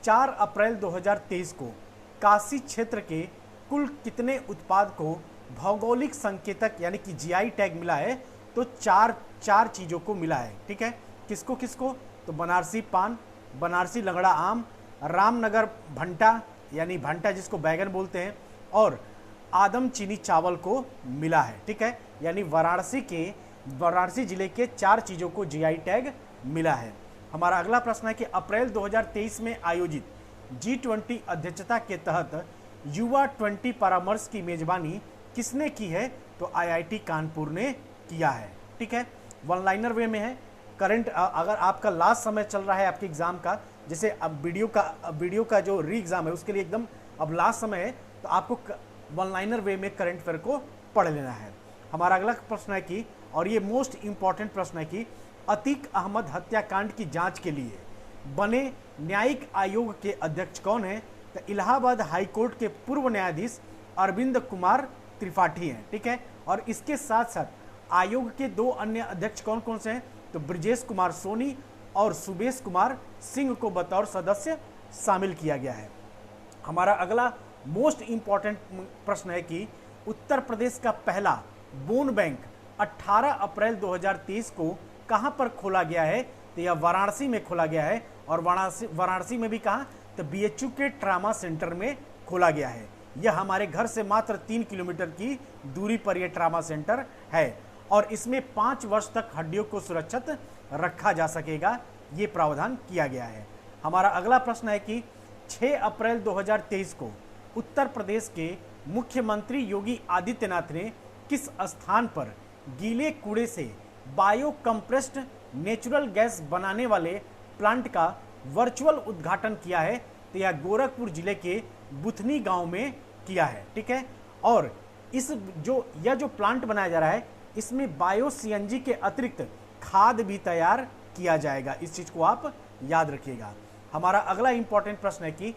4 अप्रैल 2023 को काशी क्षेत्र के कुल कितने उत्पाद को भौगोलिक संकेतक यानी कि जीआई टैग मिला है? तो चार चीज़ों को मिला है। ठीक है, किसको किसको? तो बनारसी पान, बनारसी लंगड़ा आम, रामनगर भंटा यानी भंटा जिसको बैगन बोलते हैं, और आदम चीनी चावल को मिला है। ठीक है, यानी वाराणसी जिले के 4 चीज़ों को जीआई टैग मिला है। हमारा अगला प्रश्न है कि अप्रैल 2023 में आयोजित G20 अध्यक्षता के तहत युवा 20 परामर्श की मेजबानी किसने की है? तो आईआईटी कानपुर ने किया है। ठीक है, वन लाइनर वे में है। करंट अगर आपका लास्ट समय चल रहा है आपके एग्जाम का, जैसे अब वीडियो का जो री एग्जाम है उसके लिए एकदम अब लास्ट समय है, तो आपको वन लाइनर वे में करंट अफेयर को पढ़ लेना है। हमारा अगला प्रश्न है कि, और ये मोस्ट इंपॉर्टेंट प्रश्न है कि अतीक अहमद हत्याकांड की जांच के लिए बने न्यायिक आयोग के अध्यक्ष कौन है? तो इलाहाबाद हाईकोर्ट के पूर्व न्यायाधीश अरविंद कुमार त्रिपाठी हैं। ठीक है, और इसके साथ साथ आयोग के 2 अन्य अध्यक्ष कौन कौन से हैं? तो ब्रजेश कुमार सोनी और सुबेश कुमार सिंह को बतौर सदस्य शामिल किया गया है। हमारा अगला मोस्ट इंपॉर्टेंट प्रश्न है कि उत्तर प्रदेश का पहला बोन बैंक 18 अप्रैल 2023 को कहां पर खोला गया है? तो यह वाराणसी में खोला गया है, और वाराणसी में भी कहां? तो बीएचयू के ट्रामा सेंटर में खोला गया है। यह हमारे घर से मात्र 3 किलोमीटर की दूरी पर यह ट्रामा सेंटर है, और इसमें 5 वर्ष तक हड्डियों को सुरक्षित रखा जा सकेगा, ये प्रावधान किया गया है। हमारा अगला प्रश्न है कि 6 अप्रैल 2023 को उत्तर प्रदेश के मुख्यमंत्री योगी आदित्यनाथ ने किस स्थान पर गीले कूड़े से बायो कंप्रेस्ड नेचुरल गैस बनाने वाले प्लांट का वर्चुअल उद्घाटन किया है? तो यह गोरखपुर जिले के बुथनी गांव में किया है। ठीक है, और यह जो प्लांट बनाया जा रहा है इसमें बायो सीएनजी के अतिरिक्त खाद भी तैयार किया जाएगा। इस चीज को आप याद रखिएगा। हमारा अगला इंपॉर्टेंट प्रश्न है कि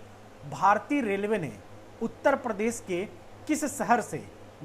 भारतीय रेलवे ने उत्तर प्रदेश के किस शहर से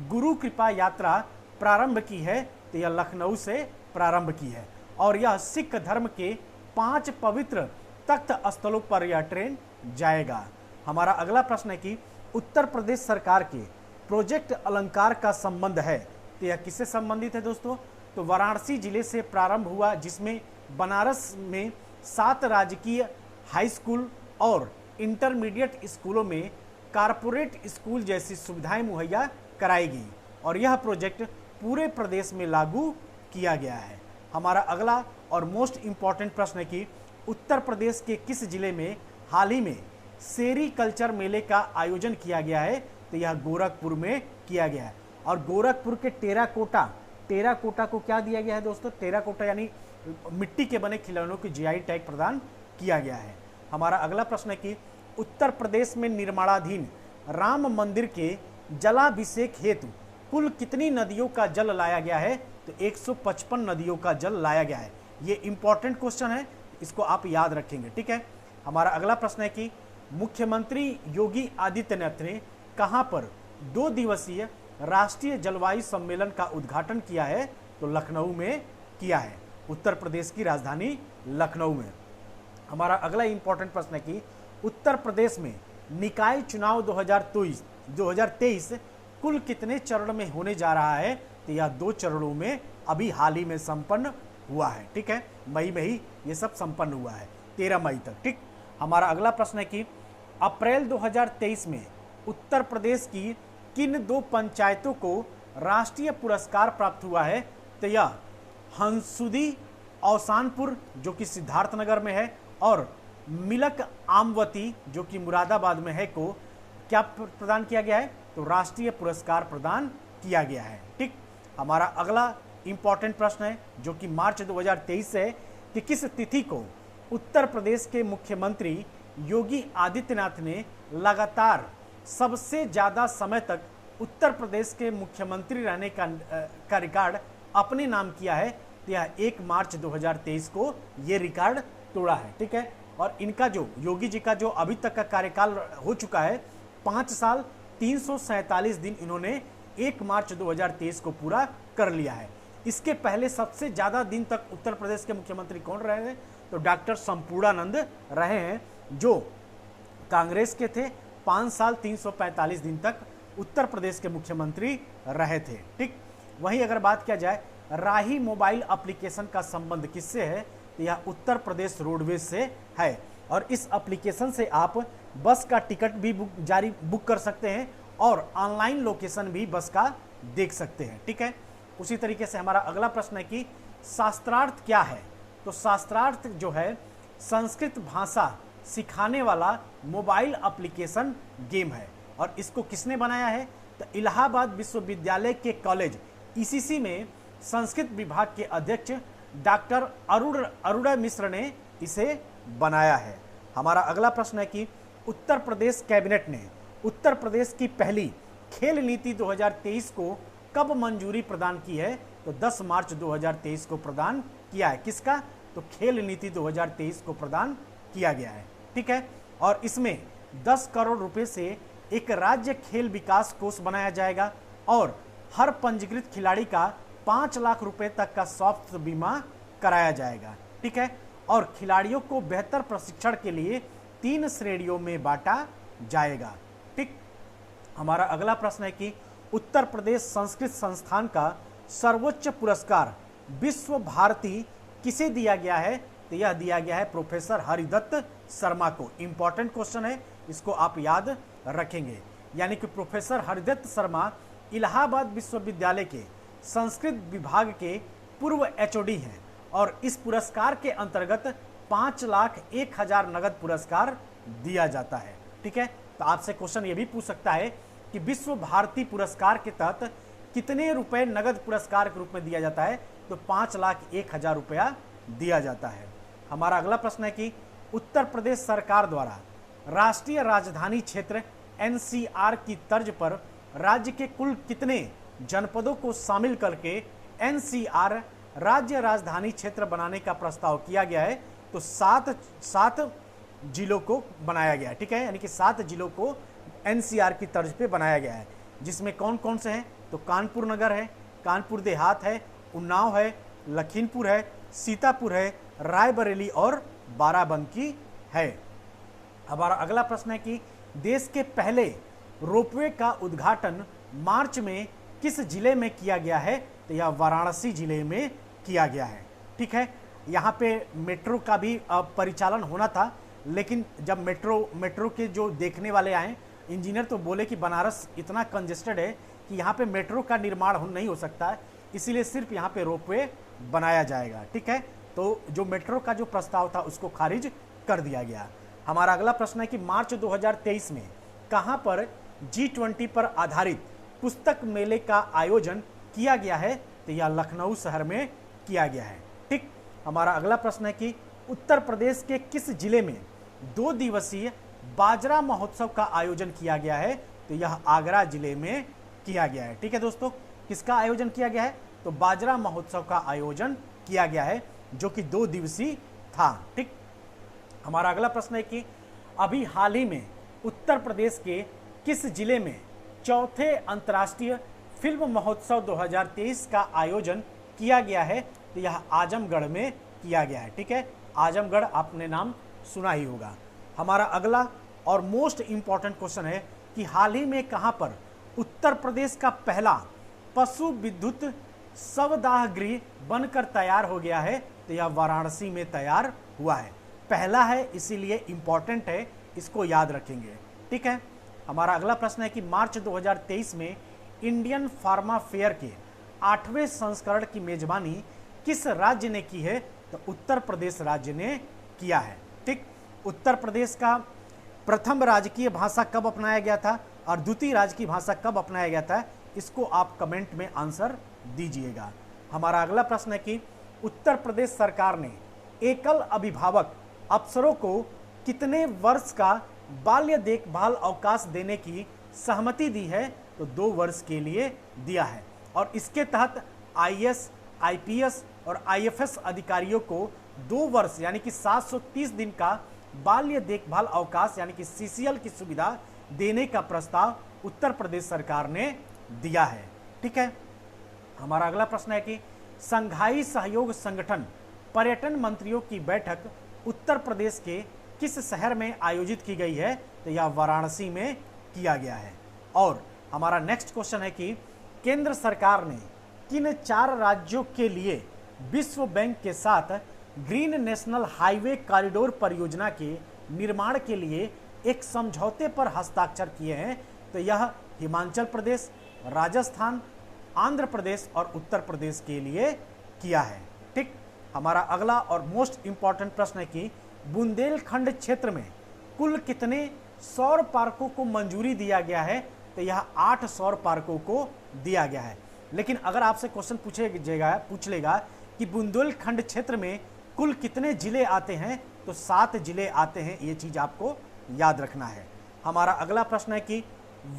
गुरु कृपा यात्रा प्रारंभ की है? तो यह लखनऊ से प्रारंभ की है, और यह सिख धर्म के 5 पवित्र तख्त स्थलों पर यह ट्रेन जाएगा। हमारा अगला प्रश्न है कि उत्तर प्रदेश सरकार के प्रोजेक्ट अलंकार का संबंध है? तो यह किससे संबंधित है दोस्तों? तो वाराणसी जिले से प्रारंभ हुआ, जिसमें बनारस में 7 राजकीय हाई स्कूल और इंटरमीडिएट स्कूलों में कारपोरेट स्कूल जैसी सुविधाएं मुहैया कराएगी, और यह प्रोजेक्ट पूरे प्रदेश में लागू किया गया है। हमारा अगला और मोस्ट इंपॉर्टेंट प्रश्न है कि उत्तर प्रदेश के किस जिले में हाल ही में सेरी कल्चर मेले का आयोजन किया गया है? तो यह गोरखपुर में किया गया है, और गोरखपुर के टेराकोटा को क्या दिया गया है दोस्तों? टेराकोटा यानी मिट्टी के बने खिलौनों की जीआई टैग प्रदान किया गया है। हमारा अगला प्रश्न है कि उत्तर प्रदेश में निर्माणाधीन राम मंदिर के जलाभिषेक हेतु कुल कितनी नदियों का जल लाया गया है? तो 155 नदियों का जल लाया गया है। ये इंपॉर्टेंट क्वेश्चन है, इसको आप याद रखेंगे। ठीक है, हमारा अगला प्रश्न है कि मुख्यमंत्री योगी आदित्यनाथ ने कहां पर 2 दिवसीय राष्ट्रीय जलवायु सम्मेलन का उद्घाटन किया है? तो लखनऊ में किया है, उत्तर प्रदेश की राजधानी लखनऊ में। हमारा अगला इंपॉर्टेंट प्रश्न है कि उत्तर प्रदेश में निकाय चुनाव 2023 कुल कितने चरण में होने जा रहा है? तो यह 2 चरणों में अभी हाल ही में संपन्न हुआ है। ठीक है, मई में ही ये सब संपन्न हुआ है, 13 मई तक। ठीक, हमारा अगला प्रश्न है कि अप्रैल 2023 में उत्तर प्रदेश की किन 2 पंचायतों को राष्ट्रीय पुरस्कार प्राप्त हुआ है? तो यह हंसुदी औसानपुर जो कि सिद्धार्थनगर में है, और मिलक आमवती जो कि मुरादाबाद में है को क्या प्रदान किया गया है? तो राष्ट्रीय पुरस्कार प्रदान किया गया है। ठीक, हमारा अगला इंपॉर्टेंट प्रश्न है जो कि मार्च 2023 से है कि किस तिथि को उत्तर प्रदेश के मुख्यमंत्री योगी आदित्यनाथ ने लगातार सबसे ज़्यादा समय तक उत्तर प्रदेश के मुख्यमंत्री रहने का रिकॉर्ड अपने नाम किया है? तो यह 1 मार्च 2023 को ये रिकॉर्ड तोड़ा है। ठीक है, और इनका जो योगी जी का जो अभी तक का कार्यकाल हो चुका है 5 साल 347 दिन, इन्होंने 1 मार्च 2023 को पूरा कर लिया है। इसके पहले सबसे ज़्यादा दिन तक उत्तर प्रदेश के मुख्यमंत्री कौन रहे हैं? तो डॉक्टर संपूर्णानंद रहे हैं, जो कांग्रेस के थे, 5 साल 345 दिन तक उत्तर प्रदेश के मुख्यमंत्री रहे थे। ठीक, वहीं अगर बात किया जाए राही मोबाइल एप्लीकेशन का संबंध किससे है, तो यह उत्तर प्रदेश रोडवेज से है और इस एप्लीकेशन से आप बस का टिकट भी बुक कर सकते हैं और ऑनलाइन लोकेशन भी बस का देख सकते हैं। ठीक है, उसी तरीके से हमारा अगला प्रश्न है कि शास्त्रार्थ क्या है, तो शास्त्रार्थ जो है संस्कृत भाषा सिखाने वाला मोबाइल एप्लीकेशन गेम है और इसको किसने बनाया है, तो इलाहाबाद विश्वविद्यालय के कॉलेज ईसीसी में संस्कृत विभाग के अध्यक्ष डॉक्टर अरुण मिश्र ने इसे बनाया है। हमारा अगला प्रश्न है कि उत्तर प्रदेश कैबिनेट ने उत्तर प्रदेश की पहली खेल नीति 2023 को कब मंजूरी प्रदान की है, तो 10 मार्च 2023 को प्रदान किया है। किसका, तो खेल नीति 2023 को प्रदान किया गया है। ठीक है, और इसमें 10 करोड़ रुपए से एक राज्य खेल विकास कोष बनाया जाएगा और हर पंजीकृत खिलाड़ी का 5 लाख रुपए तक का स्वास्थ्य बीमा कराया जाएगा। ठीक है, और खिलाड़ियों को बेहतर प्रशिक्षण के लिए 3 श्रेणियों में बांटा जाएगा। ठीक, हमारा अगला प्रश्न है कि उत्तर प्रदेश संस्कृत संस्थान का सर्वोच्च पुरस्कार विश्व भारती किसे दिया गया है, तो यह दिया गया है प्रोफेसर हरिदत्त शर्मा को। इंपॉर्टेंट क्वेश्चन है, इसको आप याद रखेंगे। यानी कि प्रोफेसर हरिदत्त शर्मा इलाहाबाद विश्वविद्यालय के संस्कृत विभाग के पूर्व एचओडी हैं और इस पुरस्कार के अंतर्गत 5,01,000 नगद पुरस्कार दिया जाता है। ठीक है, तो आपसे क्वेश्चन ये भी पूछ सकता है कि विश्व भारती पुरस्कार के तहत कितने रुपए नगद पुरस्कार के रूप में दिया जाता है, तो 5,01,000 रुपया दिया जाता है। हमारा अगला प्रश्न है कि उत्तर प्रदेश सरकार द्वारा राष्ट्रीय राजधानी क्षेत्र एनसीआर की तर्ज पर राज्य के कुल कितने जनपदों को शामिल करके एनसीआर राज्य राजधानी क्षेत्र बनाने का प्रस्ताव किया गया है, तो 7 जिलों को बनाया गया है। ठीक है, यानी कि 7 जिलों को एनसीआर की तर्ज पे बनाया गया है, जिसमें कौन कौन से हैं, तो कानपुर नगर है, कानपुर देहात है, उन्नाव है, लखीमपुर है, सीतापुर है, रायबरेली और बाराबंकी है। हमारा अगला प्रश्न है कि देश के पहले रोपवे का उद्घाटन मार्च में किस जिले में किया गया है, तो यह वाराणसी जिले में किया गया है। ठीक है, यहाँ पे मेट्रो का भी परिचालन होना था, लेकिन जब मेट्रो के जो देखने वाले आए इंजीनियर तो बोले कि बनारस इतना कंजेस्टेड है कि यहाँ पे मेट्रो का निर्माण नहीं हो सकता है, इसीलिए सिर्फ यहाँ पे रोपवे बनाया जाएगा। ठीक है, तो जो मेट्रो का जो प्रस्ताव था उसको खारिज कर दिया गया। हमारा अगला प्रश्न है कि मार्च 2023 में कहाँ पर G20 पर आधारित पुस्तक मेले का आयोजन किया गया है, तो यह लखनऊ शहर में किया गया है। ठीक, हमारा अगला प्रश्न है कि उत्तर प्रदेश के किस जिले में 2 दिवसीय बाजरा महोत्सव का आयोजन किया गया है, तो यह आगरा जिले में किया गया है। ठीक है दोस्तों, किसका आयोजन किया गया है, तो बाजरा महोत्सव का आयोजन किया गया है जो कि 2 दिवसीय था। ठीक, हमारा अगला प्रश्न है कि अभी हाल ही में उत्तर प्रदेश के किस जिले में 4थे अंतर्राष्ट्रीय फिल्म महोत्सव 2023 का आयोजन किया गया है, तो यह आजमगढ़ में किया गया है। ठीक है, आजमगढ़ आपने नाम सुना ही होगा। हमारा अगला और मोस्ट इंपॉर्टेंट क्वेश्चन है कि हाल ही में कहां पर उत्तर प्रदेश का पहला पशु विद्युत शवदाह गृह बनकर तैयार हो गया है, तो यह वाराणसी में तैयार हुआ है। पहला है इसीलिए इंपॉर्टेंट है, इसको याद रखेंगे। ठीक है, हमारा अगला प्रश्न है कि मार्च 2023 में इंडियन फार्मा फेयर के 8वें संस्करण की मेजबानी किस राज्य ने की है, तो उत्तर प्रदेश राज्य ने किया है। ठीक, उत्तर प्रदेश का प्रथम राजकीय भाषा कब अपनाया गया था और द्वितीय राजकीय भाषा कब अपनाया गया था, इसको आप कमेंट में आंसर दीजिएगा। हमारा अगला प्रश्न है कि उत्तर प्रदेश सरकार ने एकल अभिभावक अफसरों को कितने वर्ष का बाल्य देखभाल अवकाश देने की सहमति दी है, तो 2 वर्ष के लिए दिया है और इसके तहत आईएएस, आईपीएस और आईएफएस अधिकारियों को 2 वर्ष यानी कि 730 दिन का बाल्य देखभाल अवकाश यानी कि सीसीएल की सुविधा देने का प्रस्ताव उत्तर प्रदेश सरकार ने दिया है। ठीक है, हमारा अगला प्रश्न है कि संघाई सहयोग संगठन पर्यटन मंत्रियों की बैठक उत्तर प्रदेश के किस शहर में आयोजित की गई है? तो यह वाराणसी में किया गया है। और हमारा नेक्स्ट क्वेश्चन है कि केंद्र सरकार ने किन 4 राज्यों के लिए विश्व बैंक के साथ ग्रीन नेशनल हाईवे कॉरिडोर परियोजना के निर्माण के लिए एक समझौते पर हस्ताक्षर किए हैं? तो यह हिमाचल प्रदेश, राजस्थान, आंध्र प्रदेश और उत्तर प्रदेश के लिए किया है। ठीक, हमारा अगला और मोस्ट इंपॉर्टेंट प्रश्न है कि बुंदेलखंड क्षेत्र में कुल कितने सौर पार्कों को मंजूरी दिया गया है? तो यह 8 सौर पार्कों को दिया गया है। लेकिन अगर आपसे क्वेश्चन पूछ लेगा कि बुंदेलखंड क्षेत्र में कुल कितने जिले आते हैं? तो 7 जिले आते हैं। ये चीज आपको याद रखना है। हमारा अगला प्रश्न है कि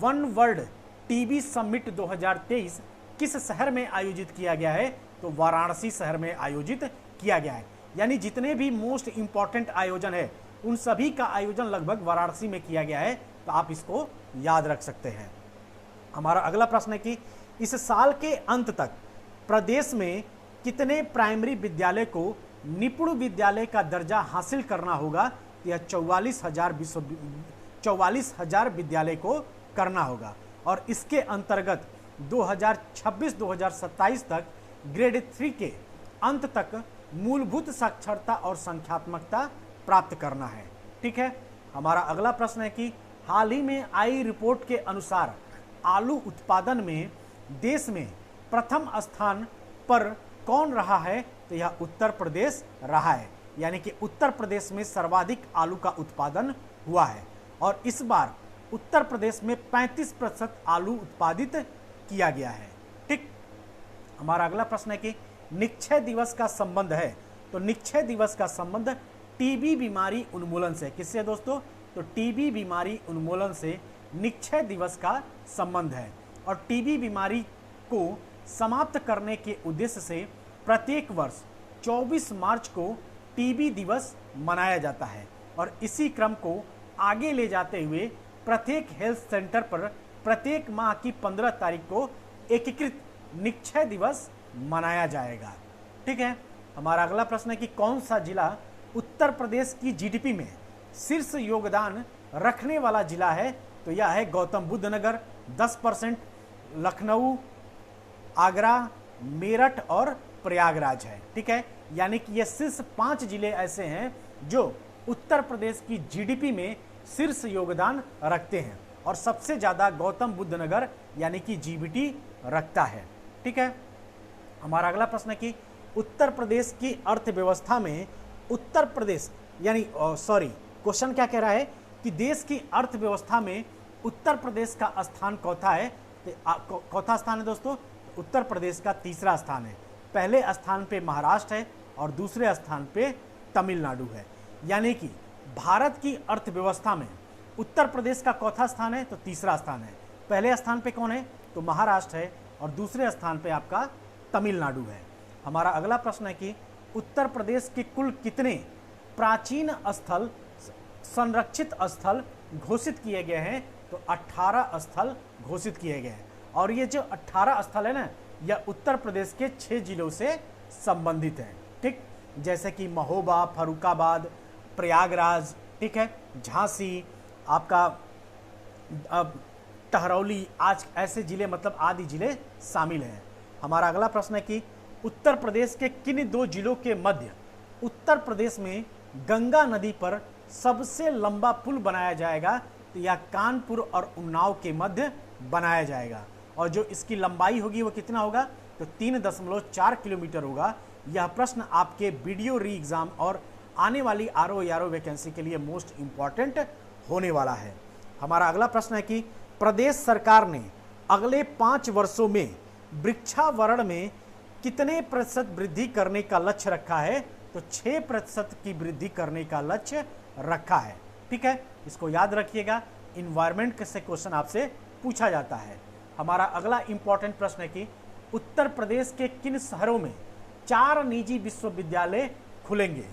वन वर्ल्ड टीबी समिट 2023 किस शहर में आयोजित किया गया है? तो वाराणसी शहर में आयोजित किया गया है। यानी जितने भी मोस्ट इंपॉर्टेंट आयोजन है उन सभी का आयोजन लगभग वाराणसी में किया गया है। तो आप इसको याद रख सकते हैं। हमारा अगला प्रश्न है कि इस साल के अंत तक प्रदेश में कितने प्राइमरी विद्यालय को निपुण विद्यालय का दर्जा हासिल करना होगा? तो यह 44,000 विद्यालय को करना होगा। और इसके अंतर्गत 2026-2027 तक ग्रेड 3 के अंत तक मूलभूत साक्षरता और संख्यात्मकता प्राप्त करना है। ठीक है। हमारा अगला प्रश्न है कि हाल ही में आई रिपोर्ट के अनुसार आलू उत्पादन में देश में प्रथम स्थान पर कौन रहा है? तो यह उत्तर प्रदेश रहा है। यानी कि उत्तर प्रदेश में सर्वाधिक आलू का उत्पादन हुआ है और इस बार उत्तर प्रदेश में 35% आलू उत्पादित किया गया है। ठीक। हमारा अगला प्रश्न है कि निक्षय दिवस का संबंध है? तो निक्षय दिवस का संबंध टीबी बीमारी उन्मूलन से। किससे दोस्तों? तो टीबी बीमारी उन्मूलन से निक्षय दिवस का संबंध है। और टीबी बीमारी को समाप्त करने के उद्देश्य से प्रत्येक वर्ष 24 मार्च को टीबी दिवस मनाया जाता है और इसी क्रम को आगे ले जाते हुए प्रत्येक हेल्थ सेंटर पर प्रत्येक माह की 15 तारीख को एकीकृत निक्षय दिवस मनाया जाएगा। ठीक है। हमारा अगला प्रश्न है कि कौन सा जिला उत्तर प्रदेश की जीडीपी में शीर्ष योगदान रखने वाला जिला है? तो यह है गौतम बुद्ध नगर 10%, लखनऊ, आगरा, मेरठ और प्रयागराज है। ठीक है। यानी कि ये शीर्ष 5 जिले ऐसे हैं जो उत्तर प्रदेश की जीडीपी में शीर्ष योगदान रखते हैं और सबसे ज्यादा गौतम बुद्ध नगर यानी कि जीबीटी रखता है। ठीक है। हमारा अगला प्रश्न है कि उत्तर प्रदेश की अर्थव्यवस्था में उत्तर प्रदेश यानी क्वेश्चन क्या कह रहा है कि देश की अर्थव्यवस्था में उत्तर प्रदेश का स्थान चौथा है। चौथा स्थान है दोस्तों। उत्तर प्रदेश का तीसरा स्थान है। पहले स्थान पे महाराष्ट्र है और दूसरे स्थान पे तमिलनाडु है। यानी कि भारत की अर्थव्यवस्था में उत्तर प्रदेश का चौथा स्थान है तो तीसरा स्थान है। पहले स्थान पे कौन है? तो महाराष्ट्र है और दूसरे स्थान पे आपका तमिलनाडु है। हमारा अगला प्रश्न है कि उत्तर प्रदेश के कुल कितने प्राचीन स्थल संरक्षित स्थल घोषित किए गए हैं? तो 18 स्थल घोषित किए गए हैं और ये जो 18 स्थल है ना, यह उत्तर प्रदेश के 6 जिलों से संबंधित है। ठीक। जैसे कि महोबा, फर्रुखाबाद, प्रयागराज, ठीक है, झांसी, आपका टहरौली, आज ऐसे जिले मतलब आदि जिले शामिल हैं। हमारा अगला प्रश्न है कि उत्तर प्रदेश के किन 2 जिलों के मध्य उत्तर प्रदेश में गंगा नदी पर सबसे लंबा पुल बनाया जाएगा? तो यह कानपुर और उन्नाव के मध्य बनाया जाएगा और जो इसकी लंबाई होगी वो कितना होगा? तो 3.4 किलोमीटर होगा। यह प्रश्न आपके वीडियो री एग्जाम और आने वाली आरओ वैकेंसी के लिए मोस्ट इंपॉर्टेंट होने वाला है। हमारा अगला प्रश्न है कि प्रदेश सरकार ने अगले 5 वर्षों में वृक्षावरण में कितने प्रतिशत वृद्धि करने का लक्ष्य रखा है? तो 6% की वृद्धि करने का लक्ष्य रखा है। ठीक है। इसको याद रखिएगा, इन्वायरमेंट से क्वेश्चन आपसे पूछा जाता है। हमारा अगला इंपॉर्टेंट प्रश्न है कि उत्तर प्रदेश के किन शहरों में 4 निजी विश्वविद्यालय खुलेंगे?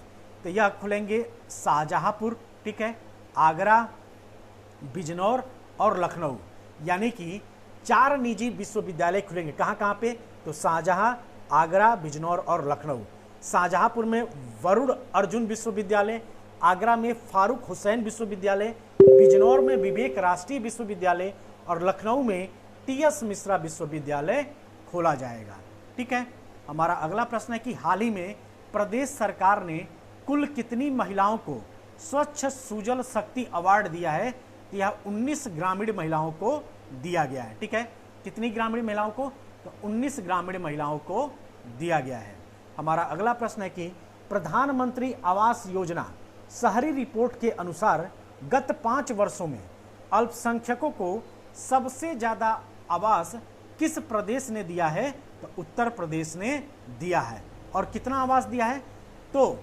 तो यह खुलेंगे शाहजहांपुर, ठीक है, आगरा, बिजनौर और लखनऊ। यानी कि 4 निजी विश्वविद्यालय खुलेंगे। कहाँ कहाँ पे? तो शाहजहां, आगरा, बिजनौर और लखनऊ। शाहजहांपुर में वरुण अर्जुन विश्वविद्यालय, आगरा में फारूक हुसैन विश्वविद्यालय, बिजनौर में विवेक राष्ट्रीय विश्वविद्यालय और लखनऊ में टीएस मिश्रा विश्वविद्यालय खोला जाएगा। ठीक है। हमारा अगला प्रश्न है कि हाल ही में प्रदेश सरकार ने कुल कितनी महिलाओं को स्वच्छ सुजल शक्ति अवार्ड दिया है? तो यह 19 ग्रामीण महिलाओं को दिया गया है। ठीक है, कितनी ग्रामीण महिलाओं को? तो 19 ग्रामीण महिलाओं को दिया गया है। हमारा अगला प्रश्न है कि प्रधानमंत्री आवास योजना शहरी रिपोर्ट के अनुसार गत 5 वर्षों में अल्पसंख्यकों को सबसे ज्यादा आवास किस प्रदेश ने दिया है? तो उत्तर प्रदेश ने दिया है। और कितना आवास दिया है? तो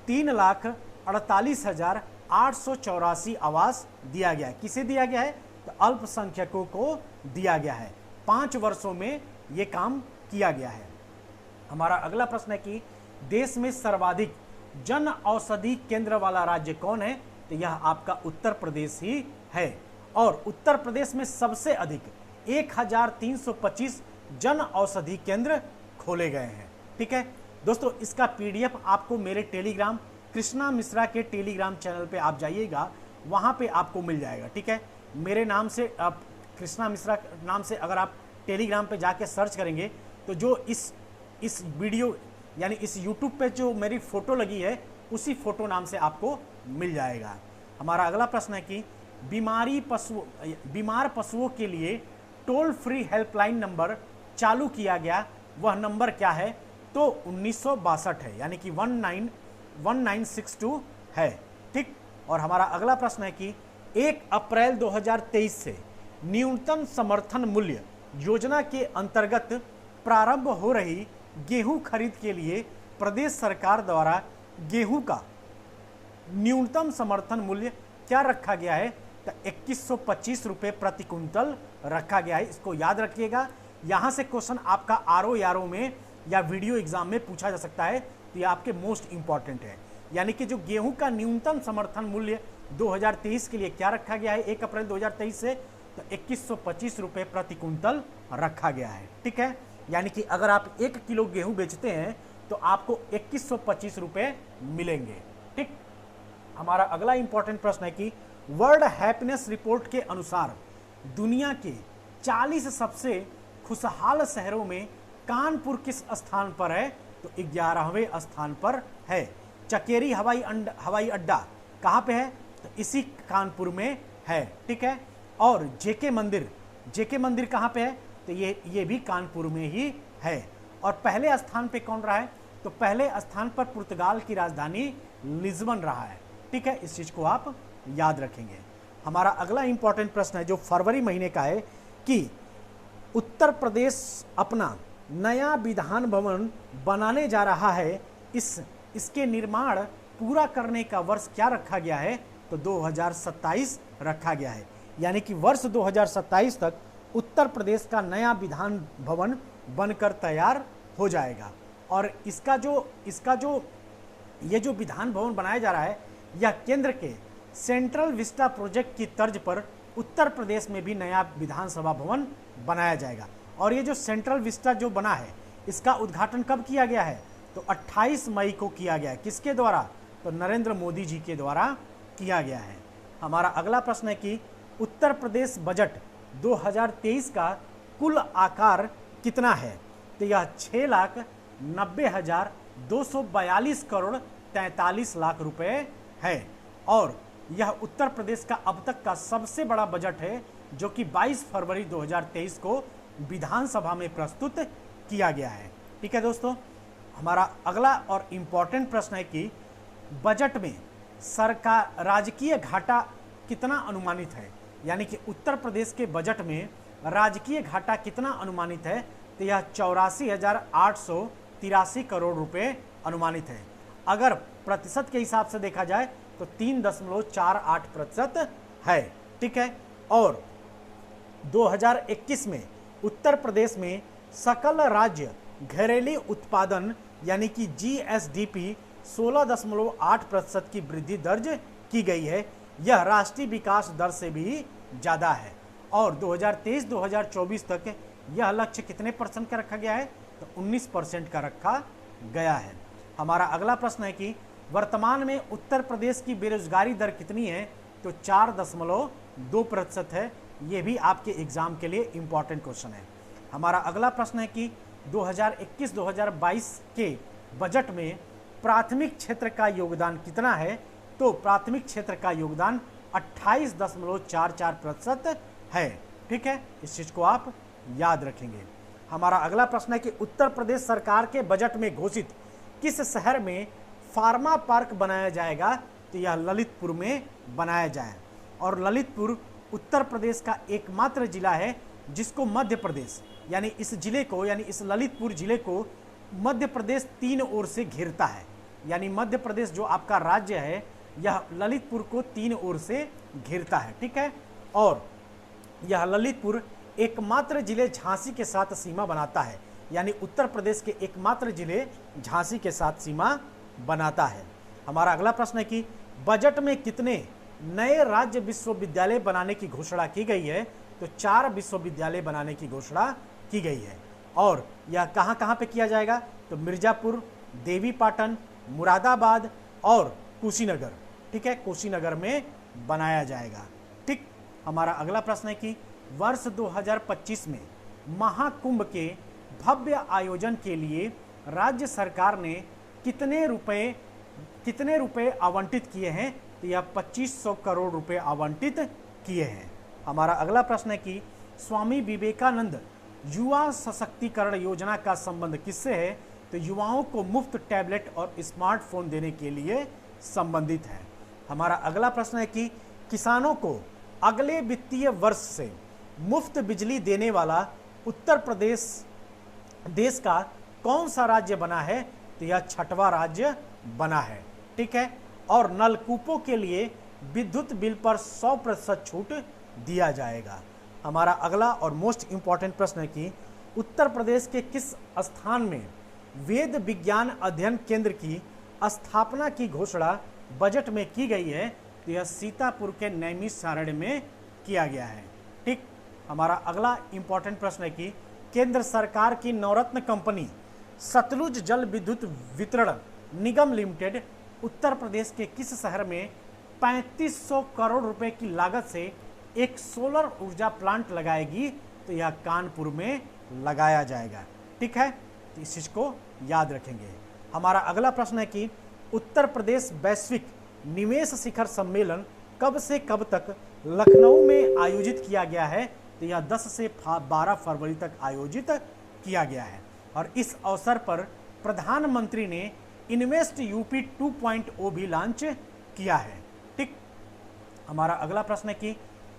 3,48,884 आवास दिया गया है। किसे दिया गया है? तो अल्पसंख्यकों को दिया गया है। 5 वर्षों में यह काम किया गया है। हमारा अगला प्रश्न है कि देश में सर्वाधिक जन औषधि केंद्र वाला राज्य कौन है? तो यह आपका उत्तर प्रदेश ही है। और उत्तर प्रदेश में सबसे अधिक 1325 जन औषधि केंद्र खोले गए हैं। ठीक है दोस्तों, इसका पीडीएफ आपको मेरे टेलीग्राम कृष्णा मिश्रा के टेलीग्राम चैनल पे आप जाइएगा, वहां पे आपको मिल जाएगा। ठीक है, मेरे नाम से आप कृष्णा मिश्रा नाम से अगर आप टेलीग्राम पे जाके सर्च करेंगे तो जो इस वीडियो यानी इस यूट्यूब पे जो मेरी फोटो लगी है उसी फोटो नाम से आपको मिल जाएगा। हमारा अगला प्रश्न है कि बीमार पशुओं के लिए टोल फ्री हेल्पलाइन नंबर चालू किया गया, वह नंबर क्या है? तो 1962 है, यानी कि 1962 है। ठीक। और हमारा अगला प्रश्न है कि 1 अप्रैल 2023 से न्यूनतम समर्थन मूल्य योजना के अंतर्गत प्रारंभ हो रही गेहूं खरीद के लिए प्रदेश सरकार द्वारा गेहूं का न्यूनतम समर्थन मूल्य क्या रखा गया है? तो 2125 रुपये प्रति कुंतल रखा गया है। इसको याद रखिएगा, यहां से क्वेश्चन आपका आरओ में या वीडियो एग्जाम में पूछा जा सकता है, तो ये आपके मोस्ट इंपॉर्टेंट है। यानी कि जो गेहूं का न्यूनतम समर्थन मूल्य 2023 के लिए क्या रखा गया है 1 अप्रैल 2023 से? तो 2125 रुपये प्रति कुंतल रखा गया है। ठीक है, यानी कि अगर आप 1 किलो गेहूं बेचते हैं तो आपको 2125 रुपये मिलेंगे। ठीक। हमारा अगला इंपॉर्टेंट प्रश्न है कि वर्ल्ड हैप्पीनेस रिपोर्ट के अनुसार दुनिया के 40 सबसे खुशहाल शहरों में कानपुर किस स्थान पर है? तो 11वें स्थान पर है। चकेरी हवाई अड्डा कहाँ पे है? तो इसी कानपुर में है। ठीक है। और जेके मंदिर कहाँ पे है? तो ये भी कानपुर में ही है। और पहले स्थान पे कौन रहा है? तो पहले स्थान पर पुर्तगाल की राजधानी लिस्बन रहा है। ठीक है, इस चीज को आप याद रखेंगे। हमारा अगला इंपॉर्टेंट प्रश्न है जो फरवरी महीने का है कि उत्तर प्रदेश अपना नया विधान भवन बनाने जा रहा है, इसके निर्माण पूरा करने का वर्ष क्या रखा गया है? तो 2027 रखा गया है। यानी कि वर्ष 2027 तक उत्तर प्रदेश का नया विधान भवन बनकर तैयार हो जाएगा। और इसका जो ये जो विधान भवन बनाया जा रहा है यह केंद्र के सेंट्रल विस्टा प्रोजेक्ट की तर्ज पर उत्तर प्रदेश में भी नया विधानसभा भवन बनाया जाएगा। और ये जो सेंट्रल विस्टा जो बना है इसका उद्घाटन कब किया गया है? तो 28 मई को किया गया है। किसके द्वारा? तो नरेंद्र मोदी जी के द्वारा किया गया है। हमारा अगला प्रश्न है कि उत्तर प्रदेश बजट 2023 का कुल आकार कितना है? तो यह 6,90,242 करोड़ 43 लाख रुपए है। और यह उत्तर प्रदेश का अब तक का सबसे बड़ा बजट है जो कि 22 फरवरी 2023 को विधानसभा में प्रस्तुत किया गया है। ठीक है दोस्तों, हमारा अगला और इम्पॉर्टेंट प्रश्न है कि बजट में सरकार राजकीय घाटा कितना अनुमानित है? यानी कि उत्तर प्रदेश के बजट में राजकीय घाटा कितना अनुमानित है? तो यह 84,883 करोड़ रुपए अनुमानित है। अगर प्रतिशत के हिसाब से देखा जाए तो 3.48% है। ठीक है। और 2021 में उत्तर प्रदेश में सकल राज्य घरेलू उत्पादन यानी कि जीएसडीपी 16.8% की वृद्धि दर्ज की गई है। यह राष्ट्रीय विकास दर से भी ज़्यादा है। और 2023-2024 तक यह लक्ष्य कितने परसेंट का रखा गया है? तो 19% का रखा गया है। हमारा अगला प्रश्न है कि वर्तमान में उत्तर प्रदेश की बेरोजगारी दर कितनी है? तो 4.2% है। ये भी आपके एग्जाम के लिए इंपॉर्टेंट क्वेश्चन है। हमारा अगला प्रश्न है कि 2021-2022 के बजट में प्राथमिक क्षेत्र का योगदान कितना है? तो प्राथमिक क्षेत्र का योगदान 28.44% है। ठीक है, इस चीज को आप याद रखेंगे। हमारा अगला प्रश्न है कि उत्तर प्रदेश सरकार के बजट में घोषित किस शहर में फार्मा पार्क बनाया जाएगा? तो यह ललितपुर में बनाया जाए। और ललितपुर उत्तर प्रदेश का एकमात्र जिला है जिसको मध्य प्रदेश यानी इस जिले को यानी इस ललितपुर जिले को मध्य प्रदेश 3 ओर से घेरता है। यानी मध्य प्रदेश जो आपका राज्य है यह ललितपुर को 3 ओर से घेरता है। ठीक है, और यह ललितपुर एकमात्र जिले झांसी के साथ सीमा बनाता है। यानी उत्तर प्रदेश के एकमात्र जिले झांसी के साथ सीमा बनाता है। हमारा अगला प्रश्न है कि बजट में कितने नए राज्य विश्वविद्यालय बनाने की घोषणा की गई है? तो 4 विश्वविद्यालय बनाने की घोषणा की गई है। और यह कहां कहां पे किया जाएगा? तो मिर्जापुर, देवीपाटन, मुरादाबाद और कुशीनगर। ठीक है, कुशीनगर में बनाया जाएगा। ठीक, हमारा अगला प्रश्न है कि वर्ष 2025 में महाकुंभ के भव्य आयोजन के लिए राज्य सरकार ने कितने रुपए आवंटित किए हैं? तो यह 2500 करोड़ रुपए आवंटित किए हैं। हमारा अगला प्रश्न है कि स्वामी विवेकानंद युवा सशक्तिकरण योजना का संबंध किससे है? तो युवाओं को मुफ्त टैबलेट और स्मार्टफोन देने के लिए संबंधित है। हमारा अगला प्रश्न है कि किसानों को अगले वित्तीय वर्ष से मुफ्त बिजली देने वाला उत्तर प्रदेश देश का कौन सा राज्य बना है? तो यह 6वां राज्य बना है। ठीक है, और नलकूपों के लिए विद्युत बिल पर 100% छूट दिया जाएगा। हमारा अगला और मोस्ट इंपॉर्टेंट प्रश्न है कि उत्तर प्रदेश के किस स्थान में वेद विज्ञान अध्ययन केंद्र की स्थापना की घोषणा बजट में की गई है? तो यह सीतापुर के नैमिषारण्य में किया गया है। ठीक, हमारा अगला इंपॉर्टेंट प्रश्न है कि केंद्र सरकार की नवरत्न कंपनी सतलुज जल विद्युत वितरण निगम लिमिटेड उत्तर प्रदेश के किस शहर में 3500 करोड़ रुपए की लागत से एक सोलर ऊर्जा प्लांट लगाएगी? तो यह कानपुर में लगाया जाएगा। ठीक है, तो इस चीज को याद रखेंगे। हमारा अगला प्रश्न है कि उत्तर प्रदेश वैश्विक निवेश शिखर सम्मेलन कब से कब तक लखनऊ में आयोजित किया गया है? तो यह 10 से 12 फरवरी तक आयोजित किया गया है। और इस अवसर पर प्रधानमंत्री ने इन्वेस्ट यूपी 2.0 भी लॉन्च किया है। ठीक, हमारा अगला प्रश्न है कि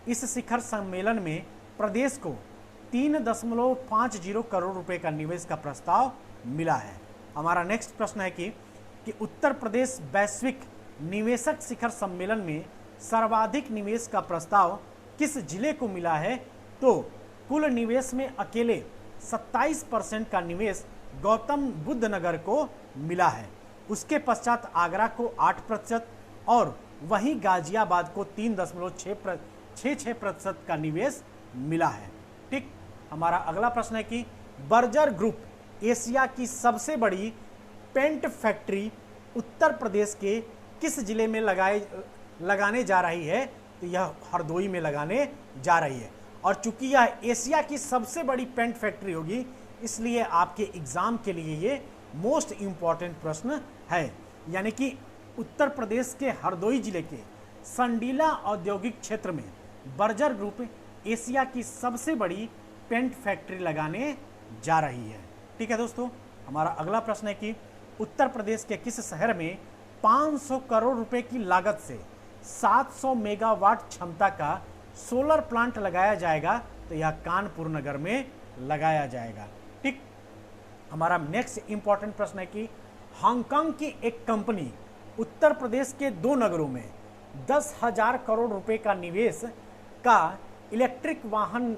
इस शिखर सम्मेलन में प्रदेश को 3.50 करोड़ रुपए का निवेश का प्रस्ताव मिला है। हमारा नेक्स्ट प्रश्न है कि उत्तर प्रदेश वैश्विक निवेशक शिखर सम्मेलन में सर्वाधिक निवेश का प्रस्ताव किस जिले को मिला है? तो कुल निवेश में अकेले 27% का निवेश गौतम बुद्ध नगर को मिला है। उसके पश्चात आगरा को 8% और वहीं गाजियाबाद को 3.66% का निवेश मिला है। ठीक, हमारा अगला प्रश्न है कि बर्जर ग्रुप एशिया की सबसे बड़ी पेंट फैक्ट्री उत्तर प्रदेश के किस जिले में लगाने जा रही है? तो यह हरदोई में लगाने जा रही है। और चूंकि यह एशिया की सबसे बड़ी पेंट फैक्ट्री होगी इसलिए आपके एग्जाम के लिए ये मोस्ट इंपॉर्टेंट प्रश्न है। यानी कि उत्तर प्रदेश के हरदोई जिले के संडीला औद्योगिक क्षेत्र में बर्जर ग्रुप एशिया की सबसे बड़ी पेंट फैक्ट्री लगाने जा रही है। ठीक है दोस्तों, हमारा अगला प्रश्न है कि उत्तर प्रदेश के किस शहर में 500 करोड़ रुपए की लागत से 700 मेगावाट क्षमता का सोलर प्लांट लगाया जाएगा? तो यह कानपुर नगर में लगाया जाएगा। ठीक, हमारा नेक्स्ट इंपॉर्टेंट प्रश्न है कि हांगकांग की एक कंपनी उत्तर प्रदेश के 2 नगरों में 10,000 करोड़ रुपए का निवेश का इलेक्ट्रिक वाहन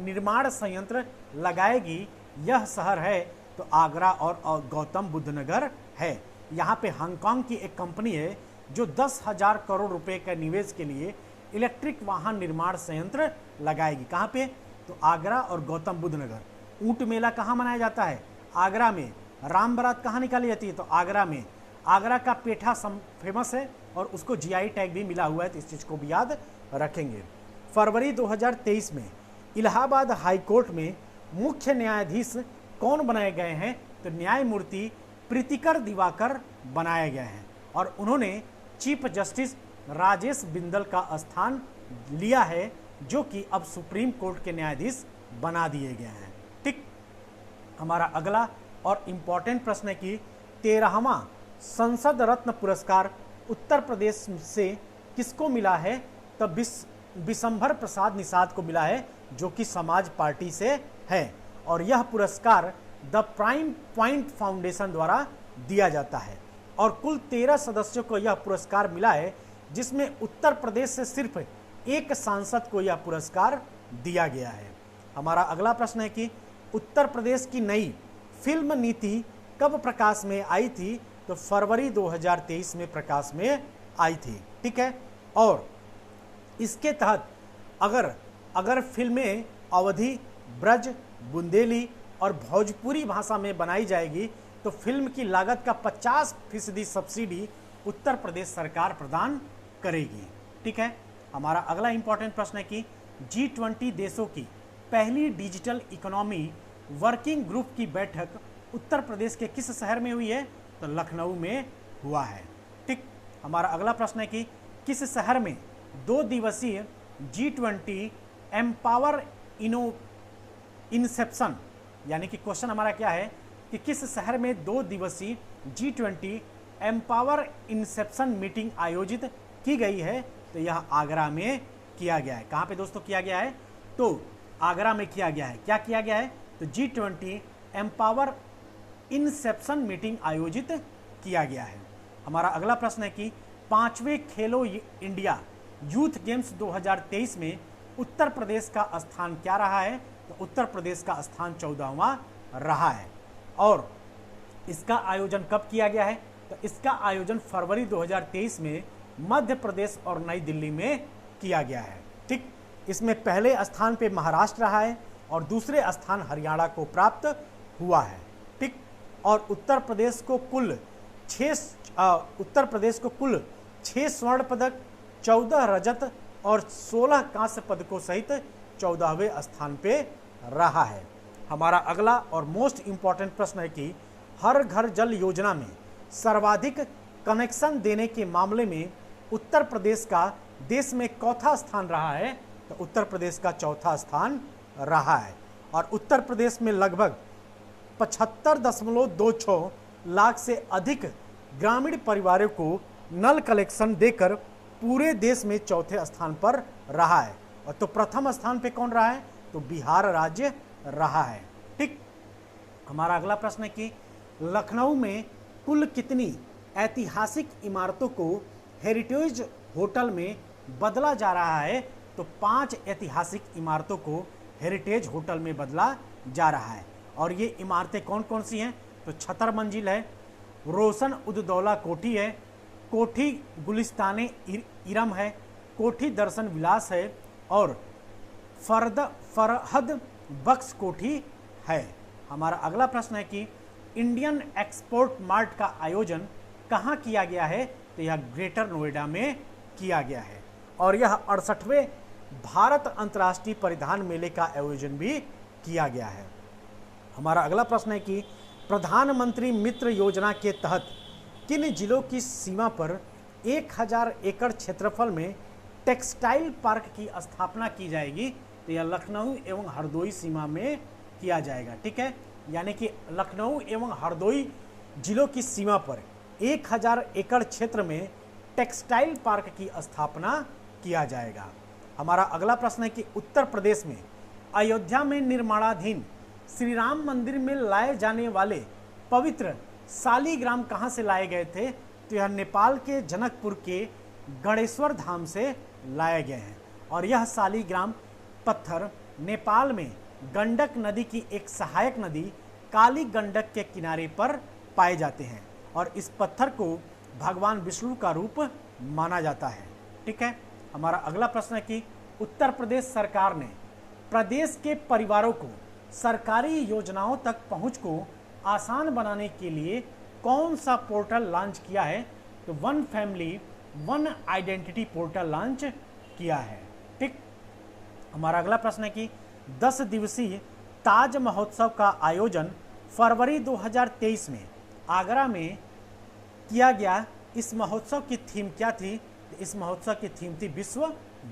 निर्माण संयंत्र लगाएगी। यह शहर है तो आगरा और गौतम बुद्ध नगर है। यहाँ पे हांगकांग की एक कंपनी है जो 10,000 करोड़ रुपए के निवेश के लिए इलेक्ट्रिक वाहन निर्माण संयंत्र लगाएगी। कहाँ पे? तो आगरा और गौतम बुद्ध नगर। ऊंट मेला कहाँ मनाया जाता है? आगरा में। राम बारात कहाँ निकाली जाती है? तो आगरा में। आगरा का पेठा फेमस है और उसको जीआई टैग भी मिला हुआ है, तो इस चीज़ को भी याद रखेंगे। फरवरी 2023 में इलाहाबाद हाई कोर्ट में मुख्य न्यायाधीश कौन बनाए गए हैं? तो न्यायमूर्ति प्रीतिकर दिवाकर बनाए गए हैं और उन्होंने चीफ जस्टिस राजेश बिंदल का स्थान लिया है, जो कि अब सुप्रीम कोर्ट के न्यायाधीश बना दिए गए हैं। ठीक, हमारा अगला और इम्पॉर्टेंट प्रश्न है कि 13वां संसद रत्न पुरस्कार उत्तर प्रदेश से किसको मिला है? तो बिशंभर प्रसाद निषाद को मिला है, जो कि समाज पार्टी से है और यह पुरस्कार द प्राइम पॉइंट फाउंडेशन द्वारा दिया जाता है और कुल 13 सदस्यों को यह पुरस्कार मिला है, जिसमें उत्तर प्रदेश से सिर्फ एक सांसद को यह पुरस्कार दिया गया है। हमारा अगला प्रश्न है कि उत्तर प्रदेश की नई फिल्म नीति कब प्रकाश में आई थी? तो फरवरी 2023 में प्रकाश में आई थी। ठीक है, और इसके तहत अगर फिल्में अवधी, ब्रज, बुंदेली और भोजपुरी भाषा में बनाई जाएगी तो फिल्म की लागत का 50% सब्सिडी उत्तर प्रदेश सरकार प्रदान करेगी। ठीक है, हमारा अगला इंपॉर्टेंट प्रश्न है कि G20 देशों की पहली डिजिटल इकोनॉमी वर्किंग ग्रुप की बैठक उत्तर प्रदेश के किस शहर में हुई है? तो लखनऊ में हुआ है। ठीक, हमारा अगला प्रश्न है कि किस शहर में 2 दिवसीय G20 एम्पावर इंसेप्शन, यानी कि क्वेश्चन हमारा क्या है कि किस शहर में 2 दिवसीय G20 एम्पावर इंसेप्शन मीटिंग आयोजित की गई है? तो यह आगरा में किया गया है। कहाँ पे दोस्तों किया गया है? तो आगरा में किया गया है। क्या किया गया है? तो G20 एम्पावर इंसेप्शन मीटिंग आयोजित किया गया है। हमारा अगला प्रश्न है कि 5वें खेलो इंडिया यूथ गेम्स 2023 में उत्तर प्रदेश का स्थान क्या रहा है? तो उत्तर प्रदेश का स्थान 14वां रहा है और इसका आयोजन कब किया गया है? तो इसका आयोजन फरवरी 2023 में मध्य प्रदेश और नई दिल्ली में किया गया है। ठीक, इसमें पहले स्थान पे महाराष्ट्र रहा है और दूसरे स्थान हरियाणा को प्राप्त हुआ है। ठीक, और उत्तर प्रदेश को कुल 6 स्वर्ण पदक, 14 रजत और 16 कांस्य पदकों सहित 14वें स्थान पे रहा है। हमारा अगला और मोस्ट इंपॉर्टेंट प्रश्न है कि हर घर जल योजना में सर्वाधिक कनेक्शन देने के मामले में उत्तर प्रदेश का देश में चौथा स्थान रहा है? तो उत्तर प्रदेश का चौथा स्थान रहा है और उत्तर प्रदेश में लगभग 75.26 लाख से अधिक ग्रामीण परिवारों को नल कलेक्शन देकर पूरे देश में चौथे स्थान पर रहा है। और तो प्रथम स्थान पे कौन रहा है? तो बिहार राज्य रहा है। ठीक, हमारा अगला प्रश्न है कि लखनऊ में कुल कितनी ऐतिहासिक इमारतों को हेरिटेज होटल में बदला जा रहा है? तो 5 ऐतिहासिक इमारतों को हेरिटेज होटल में बदला जा रहा है और ये इमारतें कौन कौन सी हैं? तो छतर मंजिल है, रोशन उद्दौला कोठी है, कोठी गुलिस्ताने इरम है, कोठी दर्शन विलास है और फरहद बख्श कोठी है। हमारा अगला प्रश्न है कि इंडियन एक्सपोर्ट मार्ट का आयोजन कहाँ किया गया है? तो यह ग्रेटर नोएडा में किया गया है और यह 68वें भारत अंतर्राष्ट्रीय परिधान मेले का आयोजन भी किया गया है। हमारा अगला प्रश्न है कि प्रधानमंत्री मित्र योजना के तहत किन जिलों की सीमा पर 1000 एकड़ क्षेत्रफल में टेक्सटाइल पार्क की स्थापना की जाएगी? तो यह लखनऊ एवं हरदोई सीमा में किया जाएगा। ठीक है, यानी कि लखनऊ एवं हरदोई जिलों की सीमा पर 1000 एकड़ क्षेत्र में टेक्सटाइल पार्क की स्थापना किया जाएगा। हमारा अगला प्रश्न है कि उत्तर प्रदेश में अयोध्या में निर्माणाधीन श्री राम मंदिर में लाए जाने वाले पवित्र शालिग्राम कहाँ से लाए गए थे? तो यह नेपाल के जनकपुर के गणेश्वर धाम से लाए गए हैं और यह शालिग्राम पत्थर नेपाल में गंडक नदी की एक सहायक नदी काली गंडक के किनारे पर पाए जाते हैं और इस पत्थर को भगवान विष्णु का रूप माना जाता है। ठीक है, हमारा अगला प्रश्न है कि उत्तर प्रदेश सरकार ने प्रदेश के परिवारों को सरकारी योजनाओं तक पहुंच को आसान बनाने के लिए कौन सा पोर्टल लॉन्च किया है? तो one family one identity portal launch किया है। ठीक। हमारा अगला प्रश्न है कि 10 दिवसीय ताज महोत्सव का आयोजन फरवरी 2023 में आगरा में किया गया। इस महोत्सव की थीम क्या थी? इस महोत्सव की थीम थी विश्व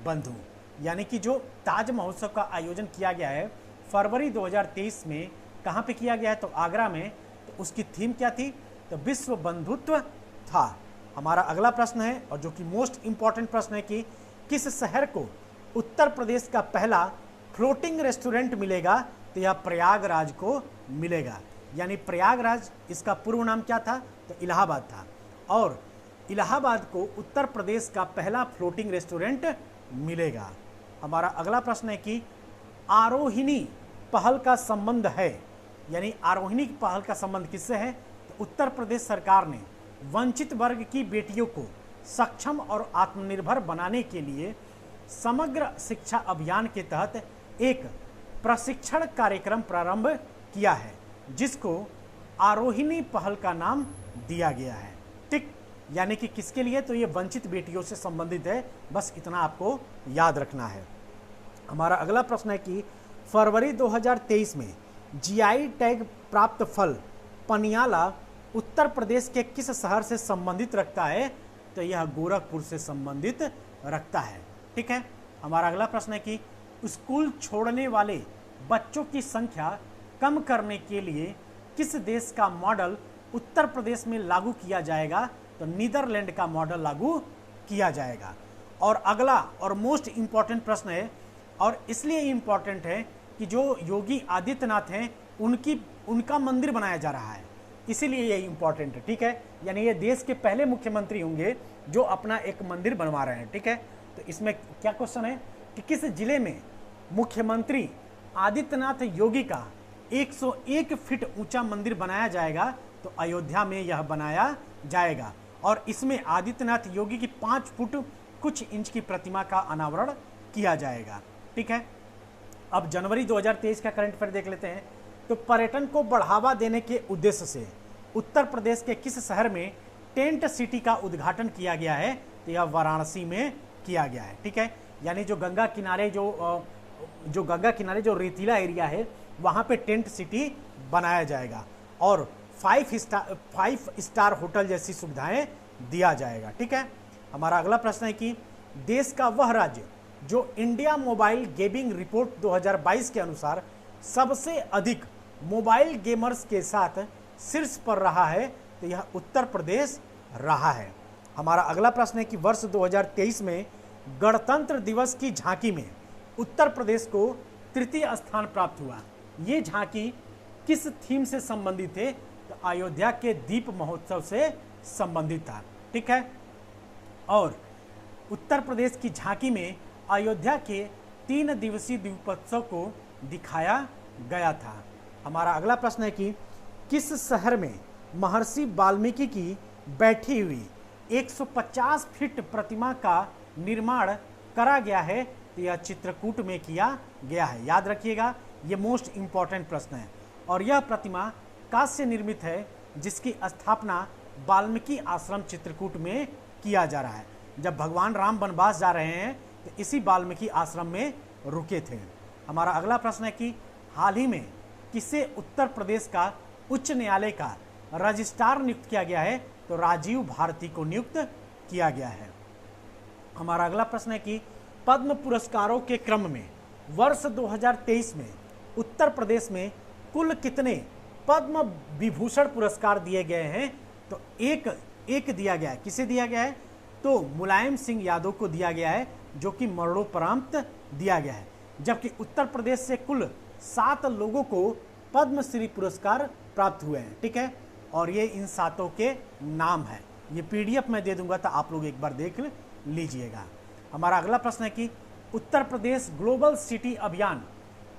बंधु। यानी कि जो ताज महोत्सव का आयोजन किया गया है फरवरी 2023 में, कहाँ पे किया गया है? तो आगरा में। तो उसकी थीम क्या थी? तो विश्व बंधुत्व था। हमारा अगला प्रश्न है, और जो कि मोस्ट इंपॉर्टेंट प्रश्न है, कि किस शहर को उत्तर प्रदेश का पहला फ्लोटिंग रेस्टोरेंट मिलेगा? तो यह प्रयागराज को मिलेगा। यानी प्रयागराज, इसका पूर्व नाम क्या था? तो इलाहाबाद था। और इलाहाबाद को उत्तर प्रदेश का पहला फ्लोटिंग रेस्टोरेंट मिलेगा। हमारा अगला प्रश्न है कि आरोहिणी पहल का संबंध है, यानी आरोहिणी पहल का संबंध किससे है? तो उत्तर प्रदेश सरकार ने वंचित वर्ग की बेटियों को सक्षम और आत्मनिर्भर बनाने के लिए समग्र शिक्षा अभियान के तहत एक प्रशिक्षण कार्यक्रम प्रारंभ किया है, जिसको आरोहिणी पहल का नाम दिया गया है। ठीक। यानी कि किसके लिए? तो ये वंचित बेटियों से संबंधित है। बस इतना आपको याद रखना है। हमारा अगला प्रश्न है कि फरवरी 2023 में जीआई टैग प्राप्त फल पनियाला उत्तर प्रदेश के किस शहर से संबंधित रखता है? तो यह गोरखपुर से संबंधित रखता है। ठीक है। हमारा अगला प्रश्न है कि स्कूल छोड़ने वाले बच्चों की संख्या कम करने के लिए किस देश का मॉडल उत्तर प्रदेश में लागू किया जाएगा? तो नीदरलैंड का मॉडल लागू किया जाएगा। और अगला और मोस्ट इंपॉर्टेंट प्रश्न है, और इसलिए इंपॉर्टेंट है कि जो योगी आदित्यनाथ हैं उनका मंदिर बनाया जा रहा है, इसीलिए ये इंपॉर्टेंट है। ठीक है। यानी ये देश के पहले मुख्यमंत्री होंगे जो अपना एक मंदिर बनवा रहे हैं। ठीक है। तो इसमें क्या क्वेश्चन है कि किस जिले में मुख्यमंत्री आदित्यनाथ योगी का 101 फीट ऊंचा मंदिर बनाया जाएगा? तो अयोध्या में यह बनाया जाएगा। और इसमें आदित्यनाथ योगी की 5 फुट कुछ इंच की प्रतिमा का अनावरण किया जाएगा। ठीक है। अब जनवरी 2023 का करंट अफेयर देख लेते हैं। तो पर्यटन को बढ़ावा देने के उद्देश्य से उत्तर प्रदेश के किस शहर में टेंट सिटी का उद्घाटन किया गया है? तो यह वाराणसी में किया गया है। ठीक है। यानी जो गंगा किनारे जो रेतीला एरिया है वहाँ पे टेंट सिटी बनाया जाएगा और 5 स्टार होटल जैसी सुविधाएं दिया जाएगा। ठीक है। हमारा अगला प्रश्न है कि देश का वह राज्य जो इंडिया मोबाइल गेमिंग रिपोर्ट 2022 के अनुसार सबसे अधिक मोबाइल गेमर्स के साथ शीर्ष पर रहा है? तो यह उत्तर प्रदेश रहा है। हमारा अगला प्रश्न है कि वर्ष 2023 में गणतंत्र दिवस की झांकी में उत्तर प्रदेश को तृतीय स्थान प्राप्त हुआ। ये झांकी किस थीम से संबंधित है? तो अयोध्या के दीप महोत्सव से संबंधित था। ठीक है। और उत्तर प्रदेश की झांकी में अयोध्या के 3 दिवसीय दीपोत्सव को दिखाया गया था। हमारा अगला प्रश्न है कि किस शहर में महर्षि वाल्मीकि की बैठी हुई 150 फीट प्रतिमा का निर्माण करा गया है? तो यह चित्रकूट में किया गया है। याद रखिएगा, ये मोस्ट इंपॉर्टेंट प्रश्न है। और यह प्रतिमा कांस्य निर्मित है, जिसकी स्थापना वाल्मीकि आश्रम चित्रकूट में किया जा रहा है। जब भगवान राम वनवास जा रहे हैं तो इसी वाल्मीकि आश्रम में रुके थे। हमारा अगला प्रश्न है कि हाल ही में किसे उत्तर प्रदेश का उच्च न्यायालय का रजिस्ट्रार नियुक्त किया गया है? तो राजीव भारती को नियुक्त किया गया है। हमारा अगला प्रश्न है कि पद्म पुरस्कारों के क्रम में वर्ष 2023 में उत्तर प्रदेश में कुल कितने पद्म विभूषण पुरस्कार दिए गए हैं? तो एक दिया गया है। किसे दिया गया है? तो मुलायम सिंह यादव को दिया गया है, जो कि मरणोपरांत दिया गया है। जबकि उत्तर प्रदेश से कुल 7 लोगों को पद्मश्री पुरस्कार प्राप्त हुए हैं। ठीक है। और ये इन 7 के नाम है। ये PDF में दे दूंगा तो आप लोग एक बार देख लीजिएगा। हमारा अगला प्रश्न है कि उत्तर प्रदेश ग्लोबल सिटी अभियान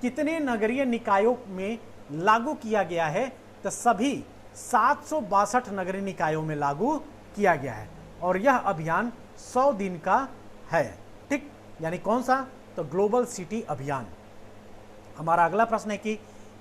कितने नगरीय निकायों में लागू किया गया है? तो सभी 762 नगरीय निकायों में लागू किया गया है। और यह अभियान 100 दिन का है। ठीक। यानी कौन सा? तो ग्लोबल सिटी अभियान। हमारा अगला प्रश्न है कि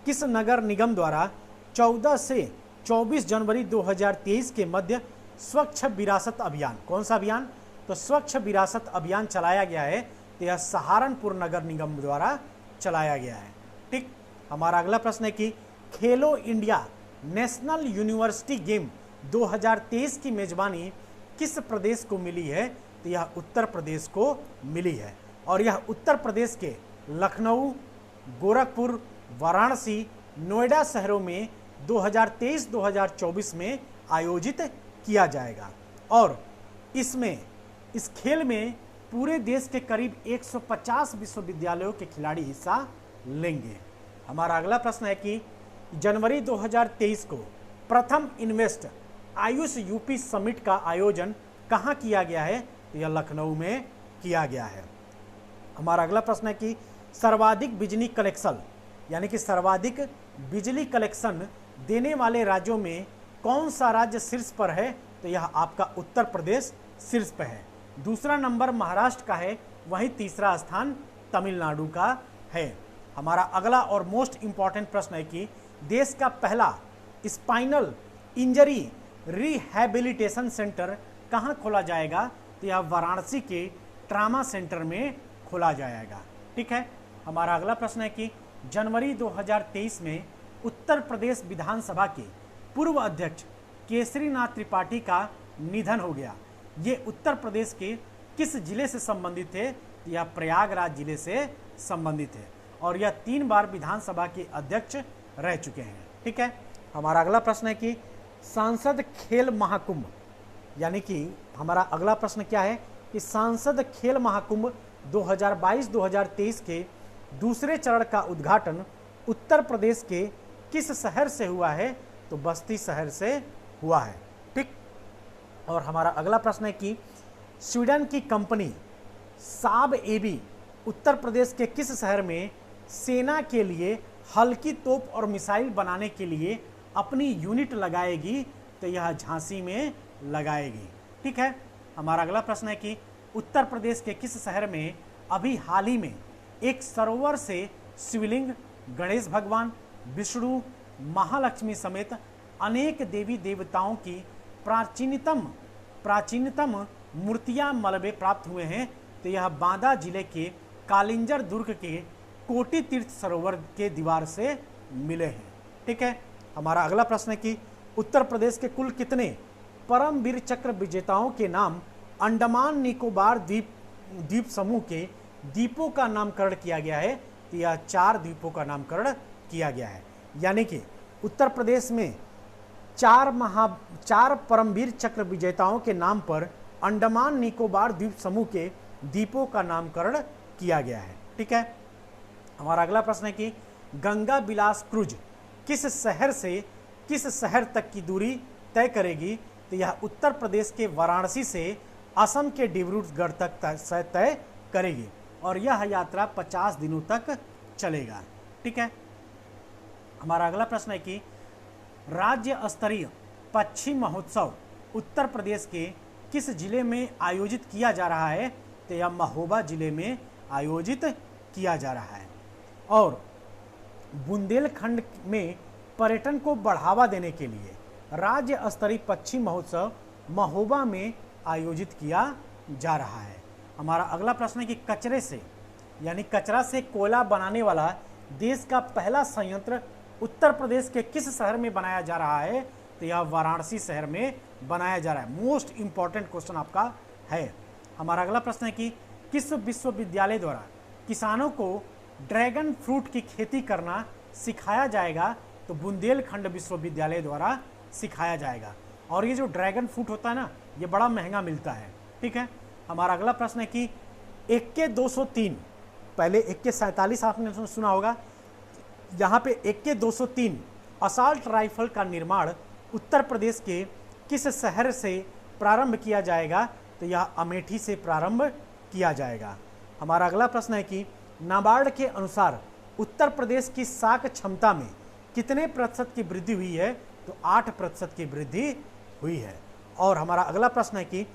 किस नगर निगम द्वारा 14 से 24 जनवरी 2023 के मध्य स्वच्छ विरासत अभियान, कौन सा अभियान? तो स्वच्छ विरासत अभियान चलाया गया है, तो यह सहारनपुर नगर निगम द्वारा चलाया गया है। ठीक, हमारा अगला प्रश्न है कि खेलो इंडिया नेशनल यूनिवर्सिटी गेम 2023 की मेजबानी किस प्रदेश को मिली है? तो यह उत्तर प्रदेश को मिली है, और यह उत्तर प्रदेश के लखनऊ, गोरखपुर, वाराणसी, नोएडा शहरों में 2023-2024 में आयोजित किया जाएगा। और इस खेल में पूरे देश के करीब 150 विश्वविद्यालयों के खिलाड़ी हिस्सा लेंगे। हमारा अगला प्रश्न है कि जनवरी 2023 को प्रथम इन्वेस्ट आयुष यूपी समिट का आयोजन कहाँ किया गया है? तो यह लखनऊ में किया गया है। हमारा अगला प्रश्न है कि सर्वाधिक बिजली कलेक्शन, यानी कि सर्वाधिक बिजली कलेक्शन देने वाले राज्यों में कौन सा राज्य शीर्ष पर है? तो यह आपका उत्तर प्रदेश शीर्ष पर है। दूसरा नंबर महाराष्ट्र का है, वहीं तीसरा स्थान तमिलनाडु का है। हमारा अगला और मोस्ट इंपॉर्टेंट प्रश्न है कि देश का पहला स्पाइनल इंजरी रिहैबिलिटेशन सेंटर कहाँ खोला जाएगा? तो यह वाराणसी के ट्रामा सेंटर में खोला जाएगा। ठीक है, हमारा अगला प्रश्न है कि जनवरी 2023 में उत्तर प्रदेश विधानसभा के पूर्व अध्यक्ष केसरीनाथ त्रिपाठी का निधन हो गया। ये उत्तर प्रदेश के किस जिले से संबंधित है? यह प्रयागराज जिले से संबंधित है, और यह 3 बार विधानसभा के अध्यक्ष रह चुके हैं। ठीक है, हमारा अगला प्रश्न है कि सांसद खेल महाकुंभ, यानी कि हमारा अगला प्रश्न क्या है कि सांसद खेल महाकुंभ 2022-2023 के दूसरे चरण का उद्घाटन उत्तर प्रदेश के किस शहर से हुआ है? तो बस्ती शहर से हुआ है। ठीक, और हमारा अगला प्रश्न है कि स्वीडन की कंपनी साब एबी उत्तर प्रदेश के किस शहर में सेना के लिए हल्की तोप और मिसाइल बनाने के लिए अपनी यूनिट लगाएगी? तो यह झांसी में लगाएगी। ठीक है, हमारा अगला प्रश्न है कि उत्तर प्रदेश के किस शहर में अभी हाल ही में एक सरोवर से शिवलिंग, गणेश भगवान, विष्णु, महालक्ष्मी समेत अनेक देवी देवताओं की प्राचीनतम मूर्तियां मलबे प्राप्त हुए हैं? तो यह बांदा जिले के कालिंजर दुर्ग के कोटि तीर्थ सरोवर के दीवार से मिले हैं। ठीक है, हमारा अगला प्रश्न है कि उत्तर प्रदेश के कुल कितने परमवीर चक्र विजेताओं के नाम अंडमान निकोबार द्वीप समूह के द्वीपों का नामकरण किया गया है? तो यह 4 द्वीपों का नामकरण किया गया है, यानी कि उत्तर प्रदेश में 4 परमवीर चक्र विजेताओं के नाम पर अंडमान निकोबार द्वीप समूह के द्वीपों का नामकरण किया गया है। ठीक है, हमारा अगला प्रश्न है कि गंगा विलास क्रूज किस शहर से किस शहर तक की दूरी तय करेगी? तो यह उत्तर प्रदेश के वाराणसी से असम के डिब्रूगढ़ तक तय करेगी, और यह यात्रा 50 दिनों तक चलेगा। ठीक है, हमारा अगला प्रश्न है कि राज्य स्तरीय पक्षी महोत्सव उत्तर प्रदेश के किस जिले में आयोजित किया जा रहा है? तो यह महोबा जिले में आयोजित किया जा रहा है। और बुंदेलखंड में पर्यटन को बढ़ावा देने के लिए राज्य स्तरीय पक्षी महोत्सव महोबा में आयोजित किया जा रहा है। हमारा अगला प्रश्न है कि कचरे से, यानी कचरा से कोयला बनाने वाला देश का पहला संयंत्र उत्तर प्रदेश के किस शहर में बनाया जा रहा है? तो यह वाराणसी शहर में बनाया जा रहा है। मोस्ट इंपॉर्टेंट क्वेश्चन आपका है। हमारा अगला प्रश्न है कि किस विश्वविद्यालय द्वारा किसानों को ड्रैगन फ्रूट की खेती करना सिखाया जाएगा? तो बुंदेलखंड विश्वविद्यालय द्वारा सिखाया जाएगा। और ये जो ड्रैगन फ्रूट होता है ना, ये बड़ा महंगा मिलता है। ठीक है, हमारा अगला प्रश्न है कि AK-203, पहले AK-47 आपने सुना होगा, यहाँ पे AK-203 असॉल्ट राइफल का निर्माण उत्तर प्रदेश के किस शहर से प्रारंभ किया जाएगा? तो यह अमेठी से प्रारंभ किया जाएगा। हमारा अगला प्रश्न है कि नाबार्ड के अनुसार उत्तर प्रदेश की साख क्षमता में कितने प्रतिशत की वृद्धि हुई है? तो 8% की वृद्धि हुई है। और हमारा अगला प्रश्न है कि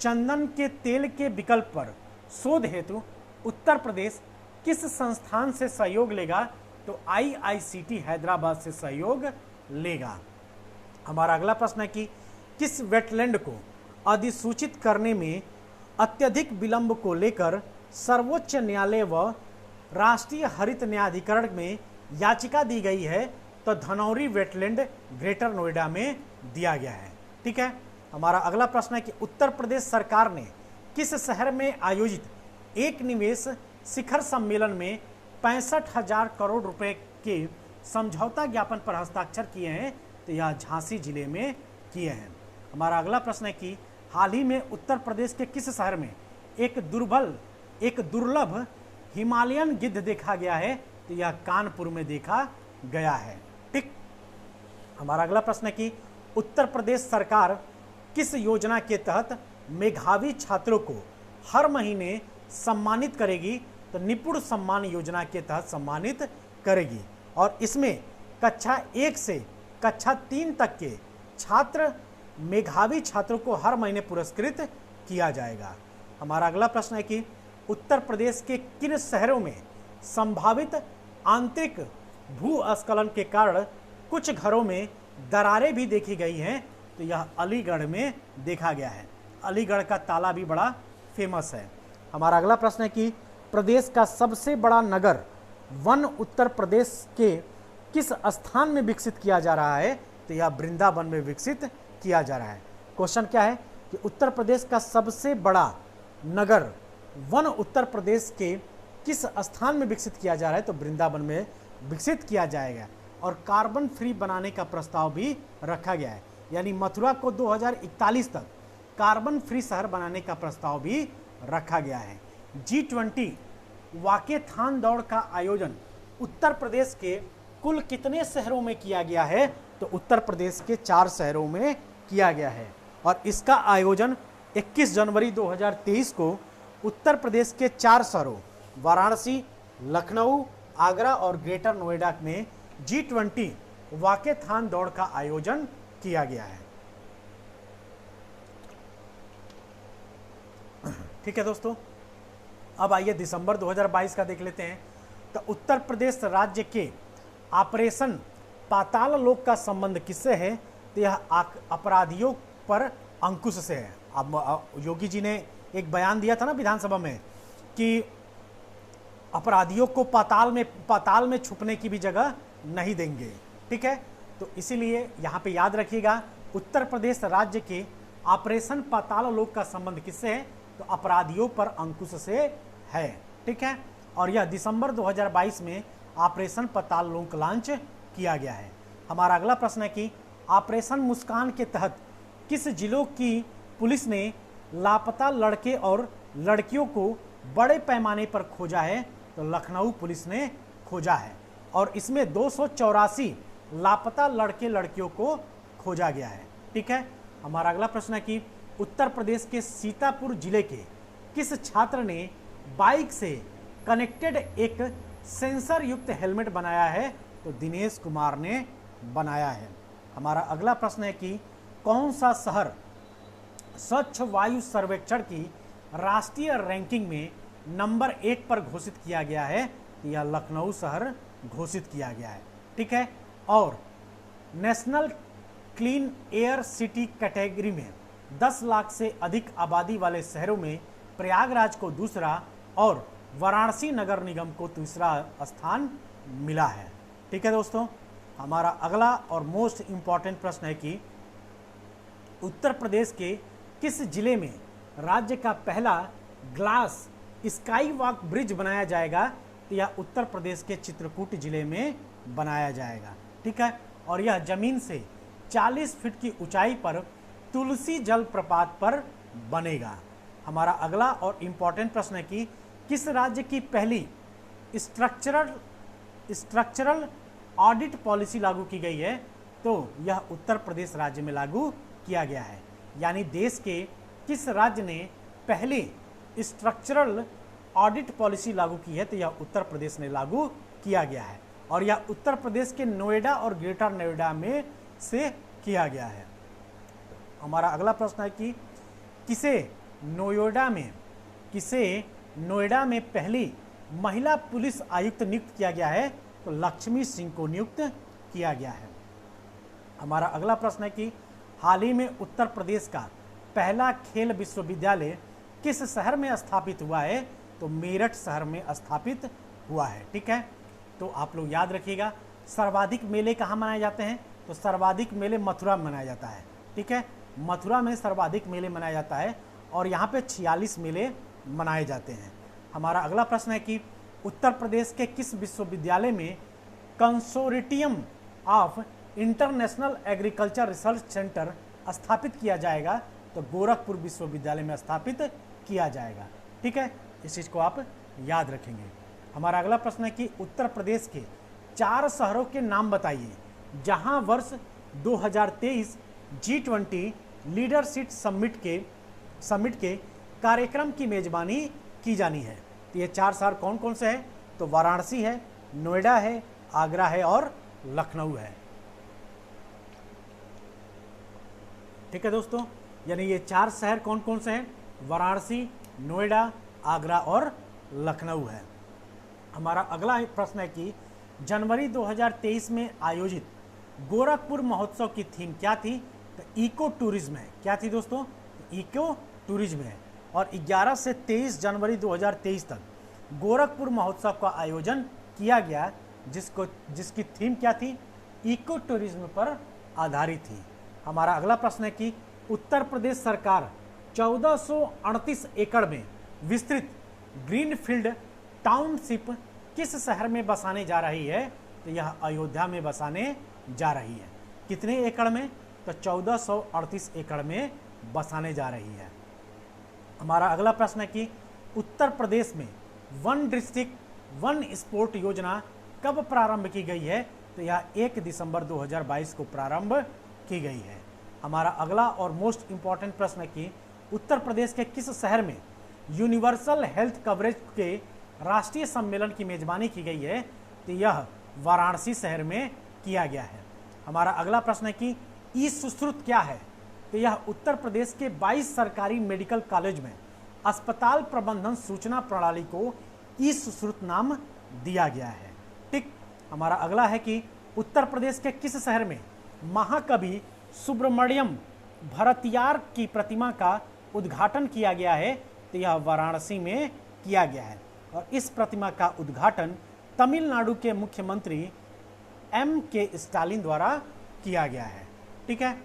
चंदन के तेल के विकल्प पर शोध हेतु उत्तर प्रदेश किस संस्थान से सहयोग लेगा? तो IICT हैदराबाद से सहयोग लेगा। हमारा अगला प्रश्न है कि किस वेटलैंड को अधिसूचित करने में अत्यधिक विलंब को लेकर सर्वोच्च न्यायालय व राष्ट्रीय हरित न्यायाधिकरण में याचिका दी गई है? तो धनौरी वेटलैंड ग्रेटर नोएडा में दिया गया है। ठीक है। हमारा अगला प्रश्न है कि उत्तर प्रदेश सरकार ने किस शहर में आयोजित एक निवेश शिखर सम्मेलन में 65,000 करोड़ रुपए के समझौता ज्ञापन पर हस्ताक्षर किए हैं? तो यह झांसी जिले में किए हैं। हमारा अगला प्रश्न है कि हाल ही में उत्तर प्रदेश के किस शहर में एक दुर्लभ हिमालयन गिद्ध देखा गया है? तो यह कानपुर में देखा गया है। ठीक। हमारा अगला प्रश्न है कि उत्तर प्रदेश सरकार किस योजना के तहत मेधावी छात्रों को हर महीने सम्मानित करेगी? तो निपुण सम्मान योजना के तहत सम्मानित करेगी और इसमें कक्षा 1 से कक्षा 3 तक के छात्र मेधावी छात्रों को हर महीने पुरस्कृत किया जाएगा। हमारा अगला प्रश्न है कि उत्तर प्रदेश के किन शहरों में संभावित आंतरिक भूस्खलन के कारण कुछ घरों में दरारें भी देखी गई हैं? तो यह अलीगढ़ में देखा गया है। अलीगढ़ का ताला भी बड़ा फेमस है। हमारा अगला प्रश्न है कि प्रदेश का सबसे बड़ा नगर वन उत्तर प्रदेश के किस स्थान में विकसित किया जा रहा है? तो यह वृंदावन में विकसित किया जा रहा है। क्वेश्चन क्या है कि उत्तर प्रदेश का सबसे बड़ा नगर वन उत्तर प्रदेश के किस स्थान में विकसित किया जा रहा है? तो वृंदावन में विकसित किया जाएगा और कार्बन फ्री बनाने का प्रस्ताव भी रखा गया है, यानी मथुरा को 2041 तक कार्बन फ्री शहर बनाने का प्रस्ताव भी रखा गया है। G20 वाकेथॉन दौड़ का आयोजन उत्तर प्रदेश के कुल कितने शहरों में किया गया है? तो उत्तर प्रदेश के 4 शहरों में किया गया है और इसका आयोजन 21 जनवरी 2023 को उत्तर प्रदेश के 4 शहरों वाराणसी, लखनऊ, आगरा और ग्रेटर नोएडा में G20 वाकेथॉन दौड़ का आयोजन किया गया है। ठीक है दोस्तों, अब आइए दिसंबर 2022 का देख लेते हैं। तो उत्तर प्रदेश राज्य के ऑपरेशन पाताल लोक का संबंध किससे है? तो यह अपराधियों पर अंकुश से है। अब योगी जी ने एक बयान दिया था ना विधानसभा में कि अपराधियों को पाताल में छुपने की भी जगह नहीं देंगे। ठीक है, तो इसीलिए यहाँ पे याद रखिएगा उत्तर प्रदेश राज्य के ऑपरेशन पाताल लोक का संबंध किससे है? तो अपराधियों पर अंकुश से है। ठीक है, और यह दिसंबर 2022 में ऑपरेशन पाताल लोक लॉन्च किया गया है। हमारा अगला प्रश्न है कि ऑपरेशन मुस्कान के तहत किस जिलों की पुलिस ने लापता लड़के और लड़कियों को बड़े पैमाने पर खोजा है? तो लखनऊ पुलिस ने खोजा है और इसमें 284 लापता लड़के लड़कियों को खोजा गया है। ठीक है, हमारा अगला प्रश्न है कि उत्तर प्रदेश के सीतापुर जिले के किस छात्र ने बाइक से कनेक्टेड एक सेंसर युक्त हेलमेट बनाया है? तो दिनेश कुमार ने बनाया है। हमारा अगला प्रश्न है कि कौन सा शहर स्वच्छ वायु सर्वेक्षण की राष्ट्रीय रैंकिंग में नंबर 1 पर घोषित किया गया है? यह लखनऊ शहर घोषित किया गया है। ठीक है, और national clean air city category में 10 लाख से अधिक आबादी वाले शहरों में प्रयागराज को दूसरा और वाराणसी नगर निगम को तीसरा स्थान मिला है। ठीक है दोस्तों, हमारा अगला और मोस्ट इम्पॉर्टेंट प्रश्न है कि उत्तर प्रदेश के किस जिले में राज्य का पहला ग्लास स्काई वॉक ब्रिज बनाया जाएगा? तो यह उत्तर प्रदेश के चित्रकूट जिले में बनाया जाएगा। ठीक है, और यह जमीन से 40 फीट की ऊंचाई पर तुलसी जल प्रपात पर बनेगा। हमारा अगला और इम्पॉर्टेंट प्रश्न है कि किस राज्य की पहली स्ट्रक्चरल ऑडिट पॉलिसी लागू की गई है? तो यह उत्तर प्रदेश राज्य में लागू किया गया है। यानी देश के किस राज्य ने पहले स्ट्रक्चरल ऑडिट पॉलिसी लागू की है? तो यह उत्तर प्रदेश ने लागू किया गया है और यह उत्तर प्रदेश के नोएडा और ग्रेटर नोएडा में से किया गया है। हमारा अगला प्रश्न है कि किसे नोएडा में पहली महिला पुलिस आयुक्त नियुक्त किया गया है? तो लक्ष्मी सिंह को नियुक्त किया गया है। हमारा अगला प्रश्न है कि हाल ही में उत्तर प्रदेश का पहला खेल विश्वविद्यालय किस शहर में स्थापित हुआ है? तो मेरठ शहर में स्थापित हुआ है। ठीक है, तो आप लोग याद रखिएगा सर्वाधिक मेले कहाँ मनाए जाते हैं? तो सर्वाधिक मेले मथुरा में मनाया जाता है। ठीक है, मथुरा में सर्वाधिक मेले मनाया जाता है और यहाँ पे 46 मेले मनाए जाते हैं। हमारा अगला प्रश्न है कि उत्तर प्रदेश के किस विश्वविद्यालय में consortium of international agriculture research centre स्थापित किया जाएगा? तो गोरखपुर विश्वविद्यालय में स्थापित किया जाएगा। ठीक है, इस चीज़ को आप याद रखेंगे। हमारा अगला प्रश्न है कि उत्तर प्रदेश के 4 शहरों के नाम बताइए जहां वर्ष 2023 G20 लीडरशिप समिट के कार्यक्रम की मेजबानी की जानी है। तो ये 4 शहर कौन कौन से हैं? तो वाराणसी है, नोएडा है, आगरा है और लखनऊ है। ठीक है दोस्तों, यानी ये 4 शहर कौन कौन से हैं? वाराणसी, नोएडा, आगरा और लखनऊ है। हमारा अगला प्रश्न है कि जनवरी 2023 में आयोजित गोरखपुर महोत्सव की थीम क्या थी? तो इको टूरिज्म है। क्या थी दोस्तों? इको टूरिज्म है। और 11 से 23 जनवरी 2023 तक गोरखपुर महोत्सव का आयोजन किया गया, जिसकी थीम क्या थी? इको टूरिज्म पर आधारित थी। हमारा अगला प्रश्न है कि उत्तर प्रदेश सरकार 1438 एकड़ में विस्तृत ग्रीनफील्ड टाउनशिप किस शहर में बसाने जा रही है? तो यह अयोध्या में बसाने जा रही है। कितने एकड़ में? तो 1438 एकड़ में बसाने जा रही है। हमारा अगला प्रश्न है कि उत्तर प्रदेश में वन डिस्ट्रिक्ट वन स्पोर्ट योजना कब प्रारंभ की गई है? तो यह 1 दिसंबर 2022 को प्रारंभ की गई है। हमारा अगला और मोस्ट इंपॉर्टेंट प्रश्न है कि उत्तर प्रदेश के किस शहर में यूनिवर्सल हेल्थ कवरेज के राष्ट्रीय सम्मेलन की मेजबानी की गई है? तो यह वाराणसी शहर में किया गया है। हमारा अगला प्रश्न है कि ई सुश्रुत क्या है? तो यह उत्तर प्रदेश के 22 सरकारी मेडिकल कॉलेज में अस्पताल प्रबंधन सूचना प्रणाली को ई सुश्रुत नाम दिया गया है। ठीक, हमारा अगला है कि उत्तर प्रदेश के किस शहर में महाकवि सुब्रमण्यम भरतियार की प्रतिमा का उद्घाटन किया गया है? तो यह वाराणसी में किया गया है और इस प्रतिमा का उद्घाटन तमिलनाडु के मुख्यमंत्री M.K. स्टालिन द्वारा किया गया है। ठीक है,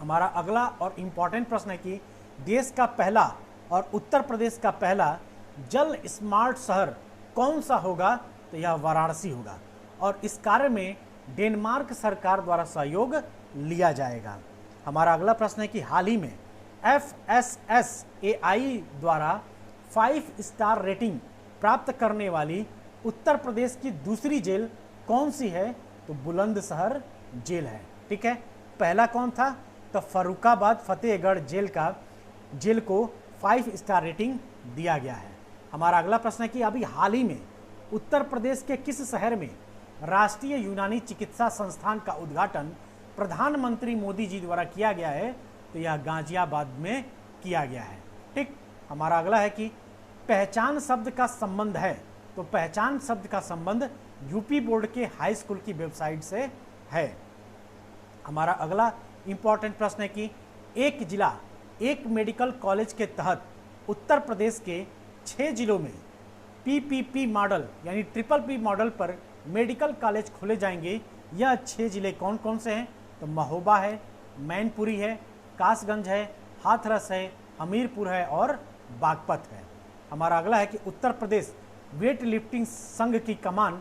हमारा अगला और इम्पॉर्टेंट प्रश्न है कि देश का पहला और उत्तर प्रदेश का पहला जल स्मार्ट शहर कौन सा होगा? तो यह वाराणसी होगा और इस कार्य में डेनमार्क सरकार द्वारा सहयोग लिया जाएगा। हमारा अगला प्रश्न है कि हाल ही में FSSAI द्वारा 5 स्टार रेटिंग प्राप्त करने वाली उत्तर प्रदेश की दूसरी जेल कौन सी है? तो बुलंदशहर जेल है। ठीक है, पहला कौन था? तो फर्रुखाबाद फतेहगढ़ जेल को 5 स्टार रेटिंग दिया गया है। हमारा अगला प्रश्न है कि अभी हाल ही में उत्तर प्रदेश के किस शहर में राष्ट्रीय यूनानी चिकित्सा संस्थान का उद्घाटन प्रधानमंत्री मोदी जी द्वारा किया गया है? तो यह गाजियाबाद में किया गया है। ठीक, हमारा अगला है कि पहचान शब्द का संबंध है। तो पहचान शब्द का संबंध यूपी बोर्ड के हाई स्कूल की वेबसाइट से है। हमारा अगला इंपॉर्टेंट प्रश्न है कि एक जिला एक मेडिकल कॉलेज के तहत उत्तर प्रदेश के 6 जिलों में PPP मॉडल यानी PPP मॉडल पर मेडिकल कॉलेज खोले जाएंगे। यह 6 जिले कौन कौन से हैं? तो महोबा है, मैनपुरी है, कासगंज है, हाथरस है, हमीरपुर है और बागपत है। हमारा अगला है कि उत्तर प्रदेश वेट लिफ्टिंग संघ की कमान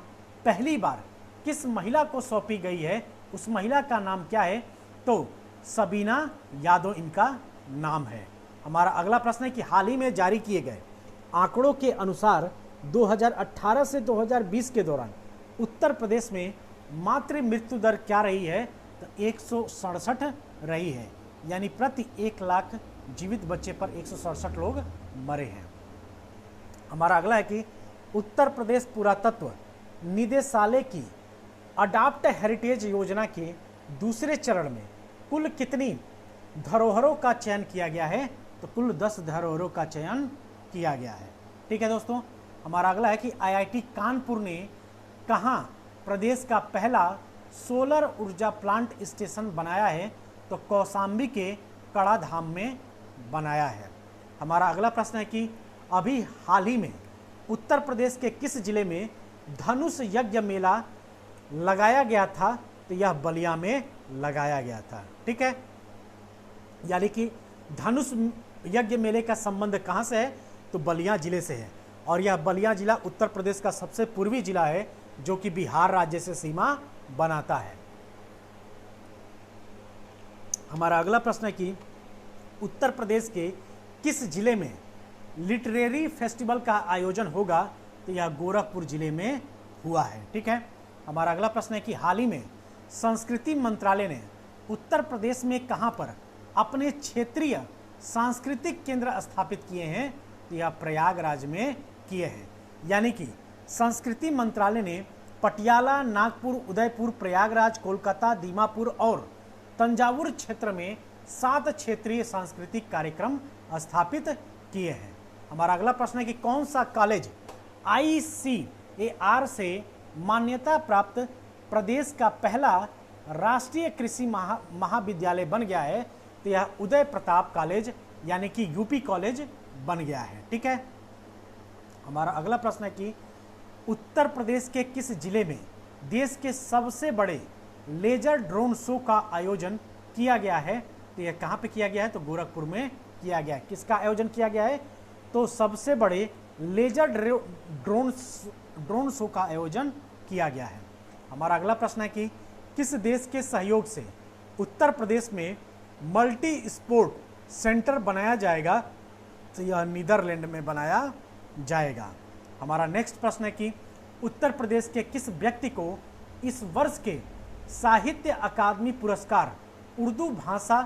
पहली बार किस महिला को सौंपी गई है? उस महिला का नाम क्या है? तो सबीना यादव इनका नाम है। हमारा अगला प्रश्न है कि हाल ही में जारी किए गए आंकड़ों के अनुसार 2018 से 2020 के दौरान उत्तर प्रदेश में मातृ मृत्यु दर क्या रही है? तो 167 रही है, यानी प्रति 1 लाख जीवित बच्चे पर 167 लोग मरे हैं। हमारा अगला है कि उत्तर प्रदेश पुरातत्व निदेशालय की अडॉप्ट हेरिटेज योजना के दूसरे चरण में कुल कितनी धरोहरों का चयन किया गया है? तो कुल 10 धरोहरों का चयन किया गया है। ठीक है दोस्तों, हमारा अगला है कि IIT कानपुर ने कहाँ प्रदेश का पहला सोलर ऊर्जा प्लांट स्टेशन बनाया है? तो कौशाम्बी के कड़ाधाम में बनाया है। हमारा अगला प्रश्न है कि अभी हाल ही में उत्तर प्रदेश के किस जिले में धनुष यज्ञ मेला लगाया गया था? तो यह बलिया में लगाया गया था। ठीक है, यानी कि धनुष यज्ञ मेले का संबंध कहां से है? तो बलिया जिले से है, और यह बलिया जिला उत्तर प्रदेश का सबसे पूर्वी जिला है जो कि बिहार राज्य से सीमा बनाता है। हमारा अगला प्रश्न है कि उत्तर प्रदेश के किस जिले में लिटरेरी फेस्टिवल का आयोजन होगा? तो यह गोरखपुर जिले में हुआ है। ठीक है, हमारा अगला प्रश्न है कि हाल ही में संस्कृति मंत्रालय ने उत्तर प्रदेश में कहां पर अपने क्षेत्रीय सांस्कृतिक केंद्र स्थापित किए हैं? तो यह प्रयागराज में किए हैं। यानी कि संस्कृति मंत्रालय ने पटियाला, नागपुर, उदयपुर, प्रयागराज, कोलकाता, दीमापुर और तंजावुर क्षेत्र में 7 क्षेत्रीय सांस्कृतिक कार्यक्रम स्थापित किए हैं। हमारा अगला प्रश्न है कि कौन सा कॉलेज ICAR से मान्यता प्राप्त प्रदेश का पहला राष्ट्रीय कृषि महाविद्यालय बन गया है? तो यह उदय प्रताप कॉलेज यानी कि यूपी कॉलेज बन गया है। ठीक है, हमारा अगला प्रश्न है कि उत्तर प्रदेश के किस जिले में देश के सबसे बड़े लेजर ड्रोन शो का आयोजन किया गया है? तो यह कहां पे किया गया है? तो गोरखपुर में किया गया है। किसका आयोजन किया गया है? तो सबसे बड़े लेजर ड्रोन शो का आयोजन किया गया है। हमारा अगला प्रश्न है कि किस देश के सहयोग से उत्तर प्रदेश में मल्टी स्पोर्ट सेंटर बनाया जाएगा? तो यह नीदरलैंड में बनाया जाएगा। हमारा नेक्स्ट प्रश्न है कि उत्तर प्रदेश के किस व्यक्ति को इस वर्ष के साहित्य अकादमी पुरस्कार उर्दू भाषा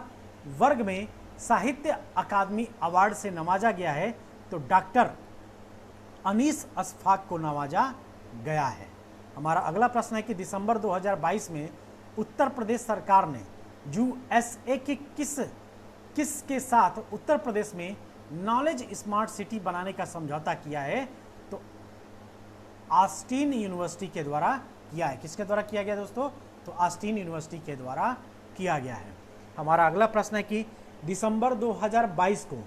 वर्ग में साहित्य अकादमी अवार्ड से नवाजा गया है? तो डॉक्टर अनीस अशफाक को नवाजा गया है। हमारा अगला प्रश्न है कि दिसंबर 2022 में उत्तर प्रदेश सरकार ने USA की किस के साथ उत्तर प्रदेश में नॉलेज स्मार्ट सिटी बनाने का समझौता किया है? तो ऑस्टिन यूनिवर्सिटी के द्वारा किया है। किसके द्वारा किया गया दोस्तों? तो ऑस्टिन यूनिवर्सिटी के द्वारा किया गया है। हमारा अगला प्रश्न है कि दिसंबर 2022 को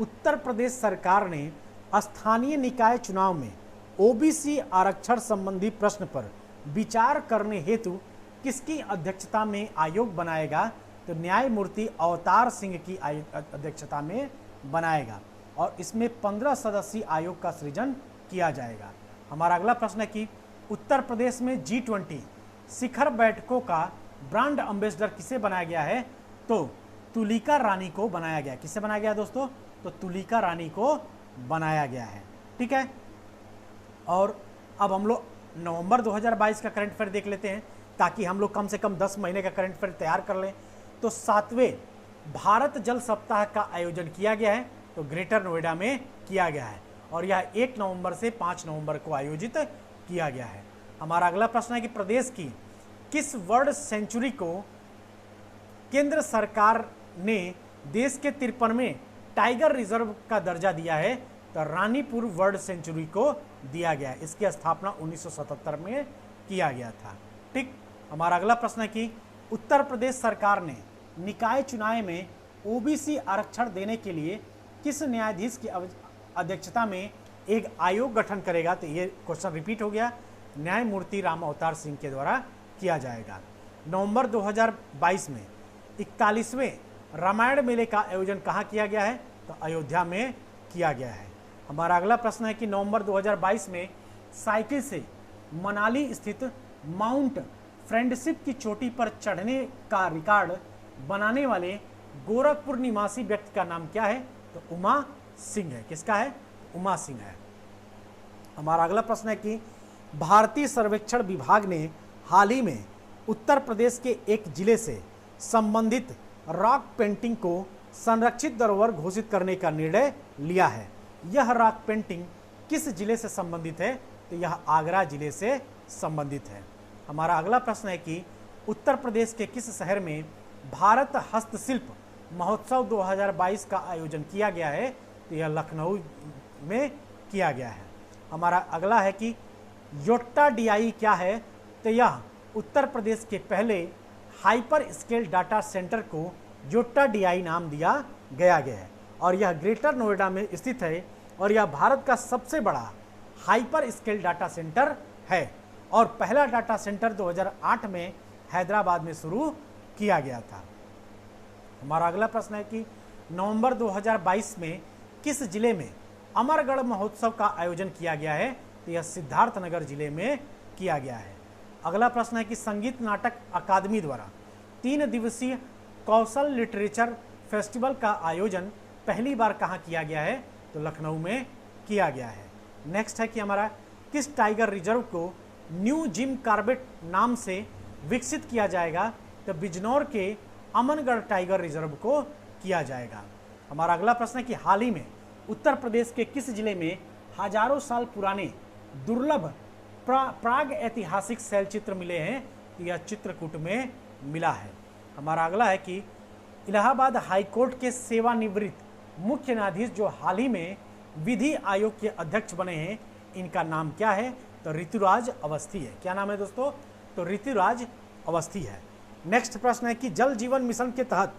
उत्तर प्रदेश सरकार ने स्थानीय निकाय चुनाव में OBC आरक्षण संबंधी प्रश्न पर विचार करने हेतु किसकी अध्यक्षता में आयोग बनाएगा? तो न्यायमूर्ति अवतार सिंह की अध्यक्षता में बनाएगा, और इसमें 15 सदस्यीय आयोग का सृजन किया जाएगा। हमारा अगला प्रश्न है कि उत्तर प्रदेश में G20 शिखर बैठकों का ब्रांड एम्बेसडर किसे बनाया गया है? तो तुलिका रानी को बनाया गया। किसे बनाया गया दोस्तों? तो तुलिका रानी को बनाया गया है। ठीक है, और अब हम लोग नवंबर 2022 का करंट अफेयर देख लेते हैं ताकि हम लोग कम से कम 10 महीने का करंट अफेयर तैयार कर लें। तो 7वें भारत जल सप्ताह का आयोजन किया गया है, तो ग्रेटर नोएडा में किया गया है, और यह 1 नवंबर से 5 नवंबर को आयोजित किया गया है। हमारा अगला प्रश्न है कि प्रदेश की किस वर्ल्ड सेंचुरी को केंद्र सरकार ने देश के 53वें टाइगर रिजर्व का दर्जा दिया है? तो रानीपुर वर्ल्ड सेंचुरी को दिया गया है। इसकी स्थापना 1977 में किया गया था। ठीक, हमारा अगला प्रश्न है कि उत्तर प्रदेश सरकार ने निकाय चुनाव में OBC आरक्षण देने के लिए किस न्यायाधीश की अध्यक्षता में एक आयोग गठन करेगा? तो ये क्वेश्चन रिपीट हो गया, न्यायमूर्ति राम अवतार सिंह के द्वारा किया जाएगा। नवंबर 2022 में 41वें रामायण मेले का आयोजन कहाँ किया गया है? तो अयोध्या में किया गया है। हमारा अगला प्रश्न है कि नवंबर 2022 में साइकिल से मनाली स्थित माउंट फ्रेंडशिप की चोटी पर चढ़ने का रिकॉर्ड बनाने वाले गोरखपुर निवासी व्यक्ति का नाम क्या है? तो उमा सिंह है। किसका है? उमा सिंह है। हमारा अगला प्रश्न है कि भारतीय सर्वेक्षण विभाग ने हाल ही में उत्तर प्रदेश के एक जिले से संबंधित रॉक पेंटिंग को संरक्षित धरोहर घोषित करने का निर्णय लिया है। यह रॉक पेंटिंग किस जिले से संबंधित है? तो यह आगरा जिले से संबंधित है। हमारा अगला प्रश्न है कि उत्तर प्रदेश के किस शहर में भारत हस्तशिल्प महोत्सव 2022 का आयोजन किया गया है? तो यह लखनऊ में किया गया है। हमारा अगला है कि योट्टा DI क्या है? तो यह उत्तर प्रदेश के पहले हाइपर स्केल डाटा सेंटर को जोट्टा डीआई नाम दिया गया है और यह ग्रेटर नोएडा में स्थित है और यह भारत का सबसे बड़ा हाइपर स्केल डाटा सेंटर है और पहला डाटा सेंटर 2008 में हैदराबाद में शुरू किया गया था। हमारा अगला प्रश्न है कि नवंबर 2022 में किस जिले में अमरगढ़ महोत्सव का आयोजन किया गया है? तो यह सिद्धार्थनगर जिले में किया गया है। अगला प्रश्न है कि संगीत नाटक अकादमी द्वारा 3 दिवसीय कौशल लिटरेचर फेस्टिवल का आयोजन पहली बार कहाँ किया गया है? तो लखनऊ में किया गया है। नेक्स्ट है कि हमारा किस टाइगर रिजर्व को न्यू जिम कार्बेट नाम से विकसित किया जाएगा? तो बिजनौर के अमनगढ़ टाइगर रिजर्व को किया जाएगा। हमारा अगला प्रश्न है कि हाल ही में उत्तर प्रदेश के किस जिले में हजारों साल पुराने दुर्लभ प्राग ऐतिहासिक शैल चित्र मिले हैं? तो यह चित्रकूट में मिला है। हमारा अगला है कि इलाहाबाद हाईकोर्ट के सेवानिवृत्त मुख्य न्यायाधीश जो हाल ही में विधि आयोग के अध्यक्ष बने हैं, इनका नाम क्या है? तो ऋतुराज अवस्थी है। क्या नाम है दोस्तों? तो ऋतुराज अवस्थी है। नेक्स्ट प्रश्न है कि जल जीवन मिशन के तहत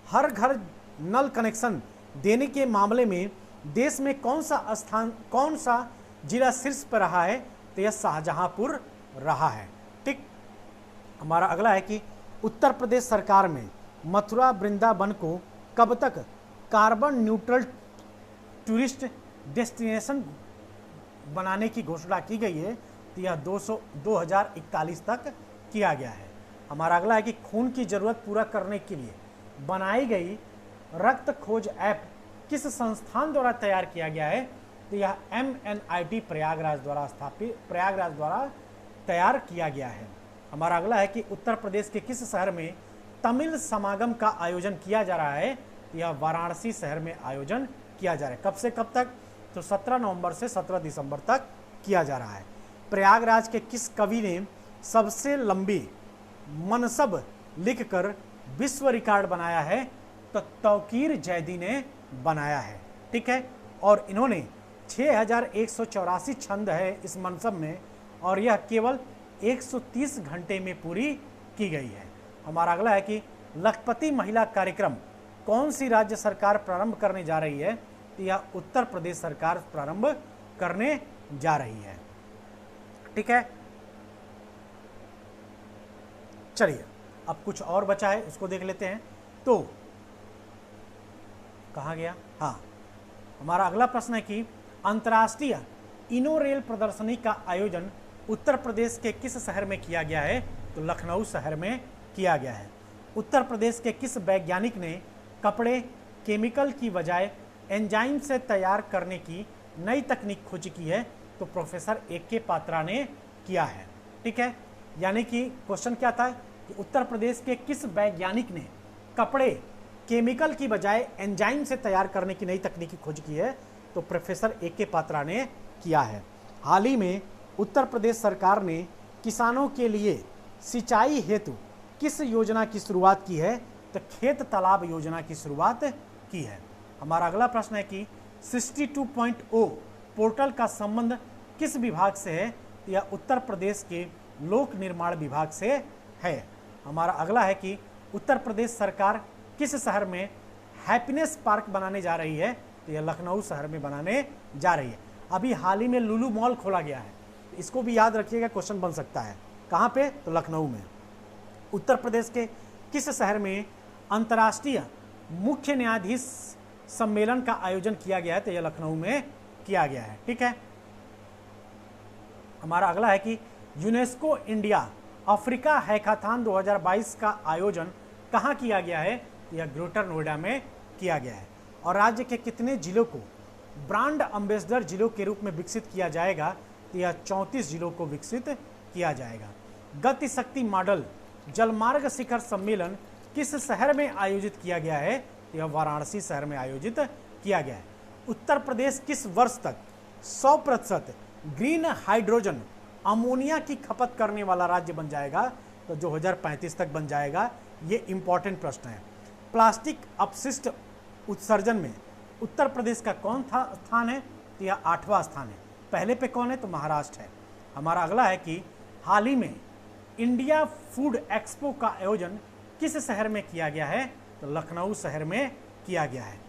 हर घर नल कनेक्शन देने के मामले में देश में कौन सा जिला शीर्ष पर रहा है? तो यह शाहजहांपुर रहा है। ठीक। हमारा अगला है कि उत्तर प्रदेश सरकार में मथुरा वृंदावन को कब तक कार्बन न्यूट्रल टूरिस्ट डेस्टिनेशन बनाने की घोषणा की गई है? तो यह 2041 तक किया गया है। हमारा अगला है कि खून की जरूरत पूरा करने के लिए बनाई गई रक्त खोज ऐप किस संस्थान द्वारा तैयार किया गया है? तो यह MNIT प्रयागराज द्वारा तैयार किया गया है। हमारा अगला है कि उत्तर प्रदेश के किस शहर में तमिल समागम का आयोजन किया जा रहा है? तो यह वाराणसी शहर में आयोजन किया जा रहा है। कब से कब तक? तो 17 नवंबर से 17 दिसंबर तक किया जा रहा है। प्रयागराज के किस कवि ने सबसे लंबी मनसब लिखकर विश्व रिकॉर्ड बनाया है? तो तौकीर जैदी ने बनाया है। ठीक है। और इन्होंने 6184 छंद है इस मनसब में और यह केवल 130 घंटे में पूरी की गई है। हमारा अगला है कि लखपति महिला कार्यक्रम कौन सी राज्य सरकार प्रारंभ करने जा रही है? तो यह उत्तर प्रदेश सरकार प्रारंभ करने जा रही है। ठीक है। चलिए अब कुछ और बचा है, उसको देख लेते हैं। तो कहाँ गया? हाँ, हमारा अगला प्रश्न है कि अंतर्राष्ट्रीय इनोरेल प्रदर्शनी का आयोजन उत्तर प्रदेश के किस शहर में किया गया है? तो लखनऊ शहर में किया गया है। उत्तर प्रदेश के किस वैज्ञानिक ने कपड़े केमिकल की बजाय एंजाइम से तैयार करने की नई तकनीक खोज की है? तो प्रोफेसर AK पात्रा ने किया है। ठीक है। यानी कि क्वेश्चन क्या था कि उत्तर प्रदेश के किस वैज्ञानिक ने कपड़े केमिकल की बजाय एंजाइम से तैयार करने की नई तकनीक की खोज की है? तो प्रोफेसर AK पात्रा ने किया है। हाल ही में उत्तर प्रदेश सरकार ने किसानों के लिए सिंचाई हेतु किस योजना की शुरुआत की है? तो खेत तालाब योजना की शुरुआत की है। हमारा अगला प्रश्न है कि 62.0 पोर्टल का संबंध किस विभाग से है? यह उत्तर प्रदेश के लोक निर्माण विभाग से है। हमारा अगला है कि उत्तर प्रदेश सरकार किस शहर में हैप्पीनेस पार्क बनाने जा रही है? तो यह लखनऊ शहर में बनाने जा रही है। अभी हाल ही में लुलु मॉल खोला गया है, इसको भी याद रखिएगा, क्वेश्चन बन सकता है। कहाँ पे? तो लखनऊ में। उत्तर प्रदेश के किस शहर में अंतर्राष्ट्रीय मुख्य न्यायाधीश सम्मेलन का आयोजन किया गया है? तो यह लखनऊ में किया गया है। ठीक है। हमारा अगला है कि यूनेस्को इंडिया अफ्रीका हैकाथॉन 2022 का आयोजन कहाँ किया गया है? यह ग्रेटर नोएडा में किया गया है। और राज्य के कितने जिलों को ब्रांड एम्बेसडर जिलों के रूप में विकसित किया जाएगा? तो यह 34 जिलों को विकसित किया जाएगा। गति शक्ति मॉडल जलमार्ग शिखर सम्मेलन किस शहर में आयोजित किया गया है? तो यह वाराणसी शहर में आयोजित किया गया है। उत्तर प्रदेश किस वर्ष तक 100% ग्रीन हाइड्रोजन अमोनिया की खपत करने वाला राज्य बन जाएगा? तो 2035 तक बन जाएगा। ये इंपॉर्टेंट प्रश्न है। प्लास्टिक अपशिष्ट उत्सर्जन में उत्तर प्रदेश का कौन था स्थान है? तो यह 8वां स्थान है। पहले पे कौन है? तो महाराष्ट्र है। हमारा अगला है कि हाल ही में इंडिया फूड एक्सपो का आयोजन किस शहर में किया गया है? तो लखनऊ शहर में किया गया है।